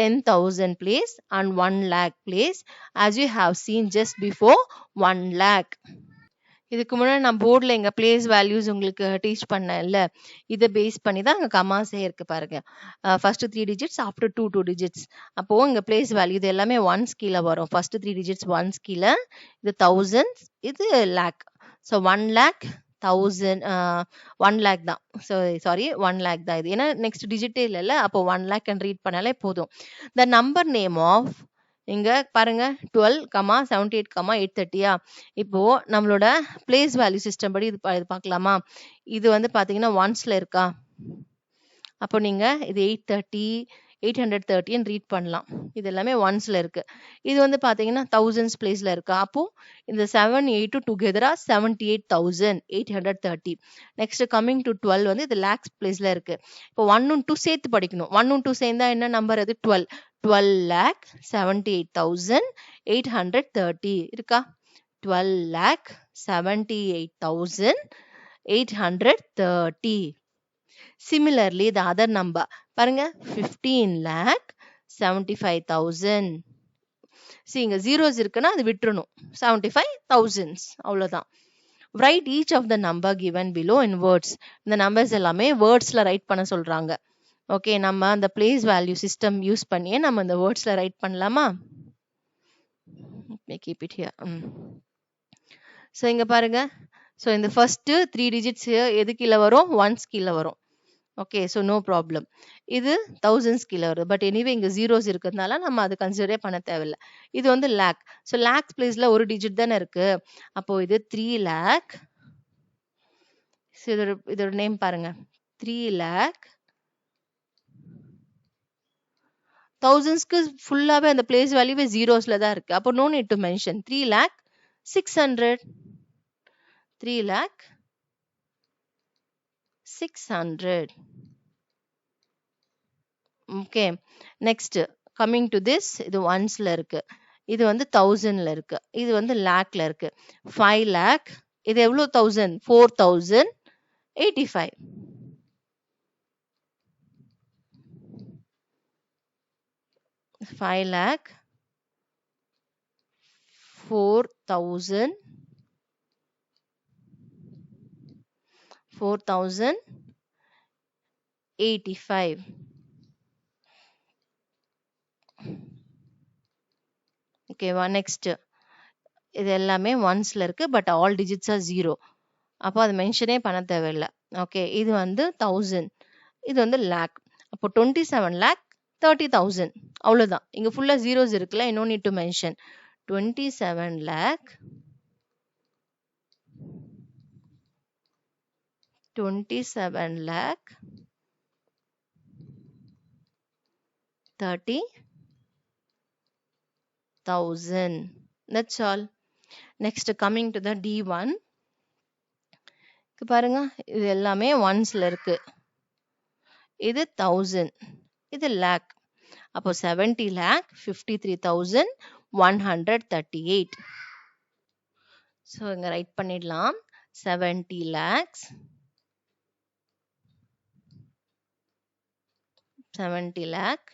10,000 place and 1 lakh place, as you have seen just before 1 lakh. இதுக்கு முன்னாடி நான் போர்டில் எங்க பிளேஸ் வேல்யூஸ் உங்களுக்கு டீச் பண்ணேன்ல, இதை பேஸ் பண்ணி தான் அங்கே கமாஸே இருக்கு பாருங்க. First 3 digits after 2 digits. அப்போ இங்க பிளேஸ் வேல்யூ இது எல்லாமே ஒன்ஸ் கீழே வரும். ஃபர்ஸ்ட் 3 டிஜிட்ஸ் ஒன்ஸ் கீழே, இது தௌசண்ட், இது லேக். ஸோ 1 lakh 1000 1 lakh தான். ஸோ சாரி 1 lakh தான் இது. ஏன்னா நெக்ஸ்ட் டிஜிட்டே இல்லைல்ல, அப்போ 1 lakh ரீட் பண்ணாலே போதும். த நம்பர் நேம் ஆஃப் இங்க பாருங்க 12,78,830. இப்போ நம்மளோட பிளேஸ் வேல்யூ சிஸ்டம் படி இது பார்க்கலாமா? இது வந்து பாத்தீங்கன்னா ஒன்ஸ்ல இருக்கா? அப்போ நீங்க இது 830 ரீட் பண்ணலாம். இது எல்லாமே ஒன்ஸ்ல இருக்கு. இது வந்து பாத்தீங்கன்னா தௌசண்ட்ஸ் பிளேஸ்ல இருக்கா? அப்போ இந்த 7 8 டுகெதரா 78,830. நெக்ஸ்ட் கம்மிங் டு 12 வந்து இது லேக்ஸ் பிளேஸ்ல இருக்கு. இப்போ 1 and 2 சேர்த்து படிக்கணும். 1 and 2 சேர்ந்தா என்ன நம்பர்? அது 12. 12,78,830 இருக்கா? 12,78,830. Similarly, the other number பாருங்க 15,75,000. See, இங்க zeros இருக்குன்னா அது விட்டுறணும். 75,000 அவ்வளவுதான். Write each of the number given below in words. இந்த நம்பர்ஸ் எல்லாமே வேர்ட்ஸ்ல ரைட் பண்ண சொல்றாங்க. ஓகே, நம்ம அந்த பிளேஸ் வேல்யூ சிஸ்டம் யூஸ் பண்ணியே நம்ம இந்த வேர்ட்ஸ்ல ரைட் பண்ணலாமா? keep it here. ஸோ இங்க பாருங்க, ஸோ இந்த ஃபர்ஸ்ட் 3 டிஜிட்ஸ் எது கீழே வரும்? ஒன்ஸ் கீழே வரும். Okay, so no problem. இது தௌசண்ட்ஸ் கீழே வருது. பட் எனிவே இங்க ஜீரோஸ் இருக்கிறதுனால நம்ம அதை கன்சிடரே பண்ண தேவையில்லை. இது வந்து லேக். ஸோ லேக்ஸ் பிளேஸ்ல ஒரு டிஜிட் தானே இருக்கு. அப்போ இது 3 lakh. இதோட நேம் பாருங்க 3 lakh. தௌசண்ட்ஸ்க்கு ஃபுல்லாவே அந்த பிளேஸ் வேல்யூவே ஜீரோஸ்ல தான் இருக்கு. அப்போ no need to mention. 3 lakh 600. 3 lakh 600. Okay, next coming to this, இது ஒன்ஸ்ல இருக்கு. இது வந்து தௌசண்ட்ல இருக்கு. இது வந்து லேக்ல இருக்கு. 5 lakh. இது எவ்வளவு தௌசண்ட்? 4,085. 5 lakh 4,085. ஓகேவா? நெக்ஸ்ட் இது எல்லாமே ஒன்ஸ்ல இருக்கு. But all digits R zero. அப்போ அது மென்ஷனே பண்ண தேவையில்லை. ஓகே, இது வந்து 1000. இது வந்து லேக். அப்போ 27,30,000 அவ்வளவுதான். இங்க ஃபுல்லா ஜீரோஸ் இருக்குல்ல, no need to mention. 27 lakh 30,000. That's all. Next, coming to the D1. பாருங்க, இது எல்லாமே ஒன்ஸ்ல இருக்கு. இது 1000. இது லேக். அப்போ 70,53,138. ஸோ இங்க ரைட் பண்ணிடலாம். 70 lakhs 70 lakh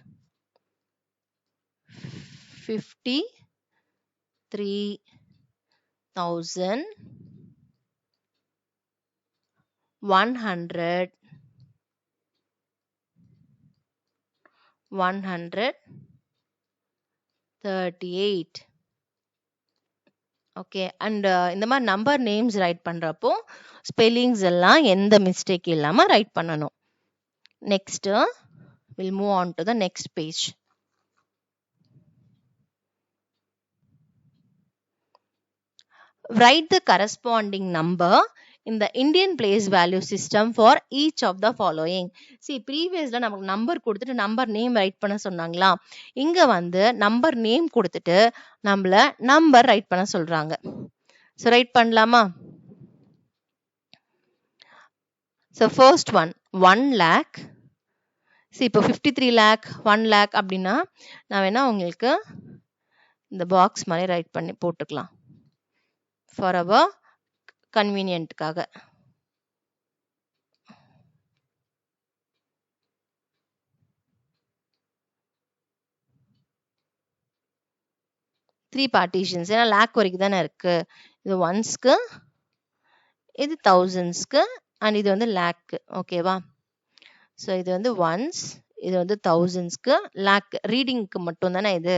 53,100 138. ஓகே அண்ட் இந்த மாதிரி நம்பர் நேம்ஸ் ரைட் பண்றப்போ ஸ்பெல்லிங்ஸ் எல்லாம் எந்த மிஸ்டேக் இல்லாம ரைட் பண்ணணும். Next will move on to the next page. Write the corresponding number in the Indian place value system for each of the following. See previously நமக்கு number கொடுத்துட்டு number name right பண்ண சொன்னாங்களா, இங்க வந்து number name கொடுத்துட்டு நம்மள number right பண்ண சொல்றாங்க. So ரைட் பண்ணலாமா? So first one 1 lakh. See இப்போ 53 lakh 1 lakh அப்படின்னா நான் வேணா உங்களுக்கு இந்த பாக்ஸ் மாதிரி ரைட் பண்ணி போட்டுக்கலாம் for our convenientக்காக. த்ரீ பார்ட்டிஷன்ஸ், ஏன்னா லேக் வரைக்கும் தானே இருக்கு. இது ஒன்ஸ்க்கு, இது தௌசண்ட்ஸ்க்கு, அண்ட் இது வந்து லேக்கு. ஓகேவா? ஸோ இது வந்து ஒன்ஸ், இது வந்து தௌசண்ட்ஸ்க்கு, லேக் ரீடிங்க்கு மட்டும் தானே இது.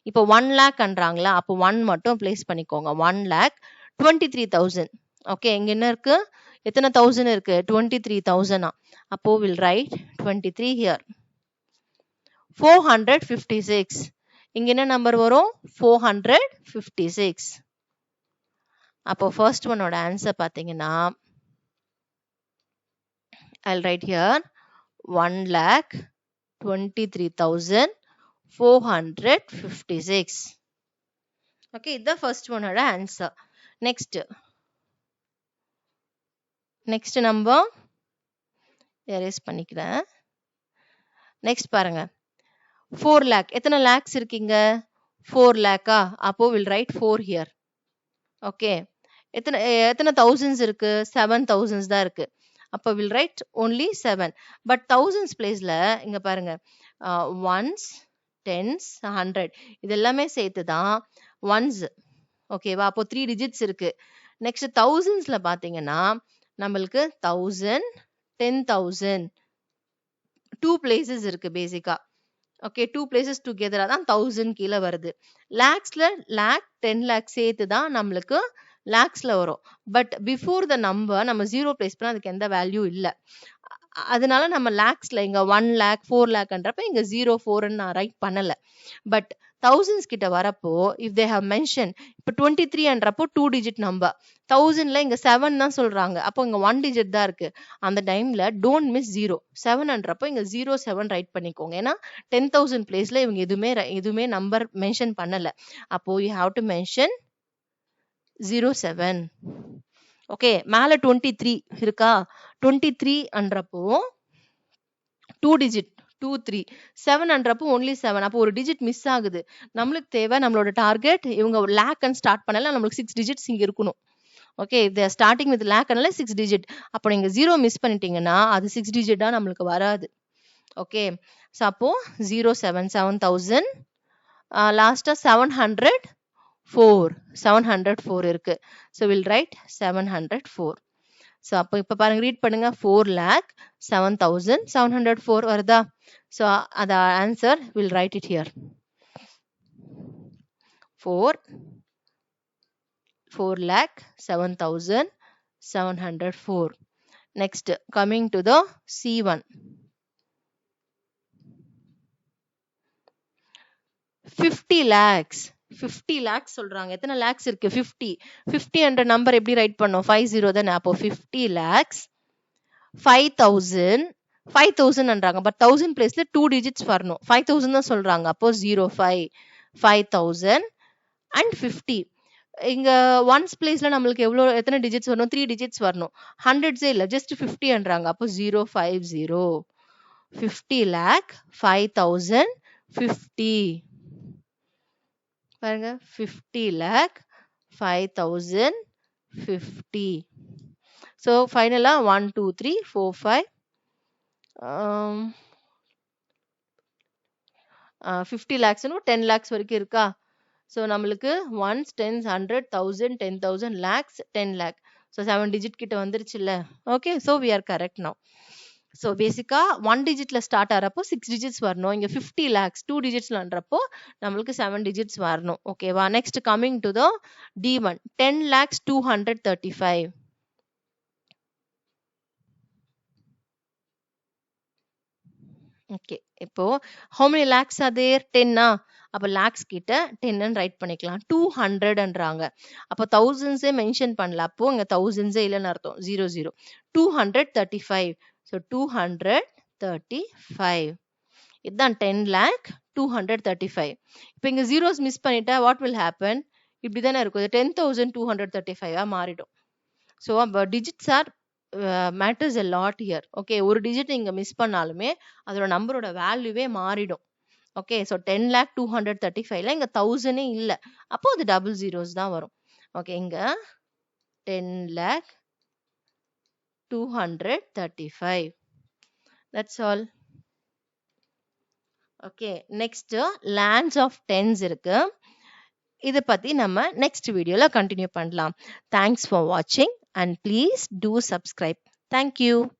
இப்போ 1 லேக்ன்றாங்களா, அப்போ 1 மட்டும் பிளேஸ் பண்ணிக்கோங்க. 1,23,000. ஓகே, இங்க என்ன இருக்கு? எத்தனை தௌசண்ட் இருக்கு? 23,000. அப்போ வில் ரைட் 23 ஹியர். 456. இங்க என்ன நம்பர் வரும்? 456. அப்போ ஃபர்ஸ்ட் ஒன்னோட ஆன்சர் பாத்தீங்கன்னா I'll write here 1,23,456. Okay, the first one oda answer. Next number erase பண்ணிக்கிறேன். Next பாருங்க 4 lakh. எத்தனை lakhs இருக்கீங்க? 4 lakh. அப்போ will write 4 here. Okay. எத்தனை thousands இருக்கு? 7 thousands தான் இருக்கு. அப்போ will write only 7. But thousands placeல இங்க பாருங்க ones, tens, 100 இது எல்லாமே சேர்த்து தான் ones. ஓகேவா? அப்போ 3 digits இருக்கு. நெக்ஸ்ட் thousandsல பாத்தீங்கன்னா நம்மளுக்கு 1000, 10,000 2 places இருக்கு பேசிக்கா. ஓகே, 2 places டுகெதரா தான் 1000 கீழே வருது. லேக்ஸ்ல லேக் 10 lakh சேர்த்து தான் நம்மளுக்கு லேக்ஸ்ல வரும். பட் பிஃபோர் த நம்பர் நம்ம 0 பிளேஸ் பண்ணா அதுக்கு எந்த வேல்யூ இல்ல. அதனால நம்ம லேக்ஸ்ல இங்க 1 lakh 4 lakhன்றப்ப இங்க 0 4 நான் ரைட் பண்ணல. பட் thousands கிட்ட வரப்போ இஃப் தே ஹவ் மென்ஷன், இப்போ 23ன்றப்போ 2 digit நம்பர், 1000ல இங்க 7 தான் சொல்றாங்க, அப்போ இங்க 1 digit தான் இருக்கு. அந்த டைம்ல டோன்ட் மிஸ் 0. 7ன்றப்போ இங்க 07 ரைட் பண்ணிக்கோங்க. ஏன்னா 10,000 பிளேஸ்ல இவங்க எதுவுமே நம்பர் மென்ஷன் பண்ணல. அப்போ you have to mention 07. Okay, மேல 23 இருக்கா? 23ன்றப்போ 2 digit 2 3, 7ன்றப்போ only 7. அப்போ ஒரு டிஜிட் மிஸ் ஆகுது. நம்மளுக்கு தேவை நம்மளோட டார்கெட் இவங்க லேக் அண்ட் ஸ்டார்ட் பண்ணல, நம்மளுக்கு 6 digits இங்க இருக்கணும். ஓகே, இது ஸ்டார்டிங் வித் லேக்னால 6 digit. அப்போ நீங்க 0 மிஸ் பண்ணிட்டீங்கன்னா அது 6 digit நம்மளுக்கு வராது. ஓகே, ஸோ அப்போ 07 7,000, லாஸ்டா 704 இருக்கு. So will write 704. ஸோ அப்போ இப்போ பாருங்க, ரீட் பண்ணுங்க. 4,07,704 வருதா? ஸோ அது answer will write it here. 4,07,704. Next, coming to the C1. 50 lakhs. 50 lakhs சொல்றாங்க. எத்தனை lakhs இருக்கு? 50. 50 என்ற நம்பர் எப்படி ரைட் பண்ணோம்? 50 தானே. அப்போ 50 lakhs 5,000. 5,000ன்றாங்க. பட் 1000 பிளேஸ்ல 2 digits வரணும். 5,000 தான் சொல்றாங்க. அப்போ 05 5,000 and 50. இங்க ஒன்ஸ் பிளேஸ்ல நம்மளுக்கு எத்தனை டிஜிட்ஸ் வரணும்? 3 digits வரணும். 100s இல்ல, ஜஸ்ட் 50ன்றாங்க. அப்போ 050. 50 lakh 5,000 50. பாருங்க, 50 lakh 5,000 50. So finally 1 2 3 4 5 50 lakhs 10 lakhs வரைக்கும் இருக்கா? ஸோ நம்மளுக்கு ones, tens, 100, 1000, 10,000 lakhs, 10 lakh. So 7 digit கிட்ட வந்துருச்சுல்ல. Okay, so we are correct now. So பேசிக்கா 1 digitல ஸ்டார்ட் ஆகிறப்போ 6 digits வரணும். இங்க 50 lakhs 2 digitsலன்றப்போ நம்மளுக்கு 7 digits வரணும். ஓகேவா? Next coming to the D1 10 lakhs 235. Okay, இப்போ how many lakhs are there? 10 அப்ப lakhs கிட்ட 10 ரைட் பண்ணிக்கலாம். 200ன்றாங்க. அப்ப thousands மென்ஷன் பண்ணல. அப்போ இங்க thousands இல்லைன்னு அர்த்தம். 00 235. ஸோ 235. இதுதான் 10 lakh 235. இப்போ இங்க zeros மிஸ் பண்ணிட்டா what will happen? இப்படி தானே இருக்கும். 10,235 மாறிடும். ஸோ அப்போ digits are matters a lot here. Okay, ஒரு டிஜிட் இங்க மிஸ் பண்ணாலுமே அதோட நம்பரோட வேல்யூவே மாறிடும். ஓகே, ஸோ 10 lakh 235ல இங்க 1000 இல்ல. அப்போ அது டபுள் ஜீரோஸ் தான் வரும். ஓகே, இங்க 10 lakh 235. That's all. Okay, next lands of tens இருக்கு. இதை பத்தி நம்ம நெக்ஸ்ட் வீடியோல கண்டினியூ பண்ணலாம். தேங்க்ஸ் ஃபார் வாட்சிங் and please do subscribe. Thank you.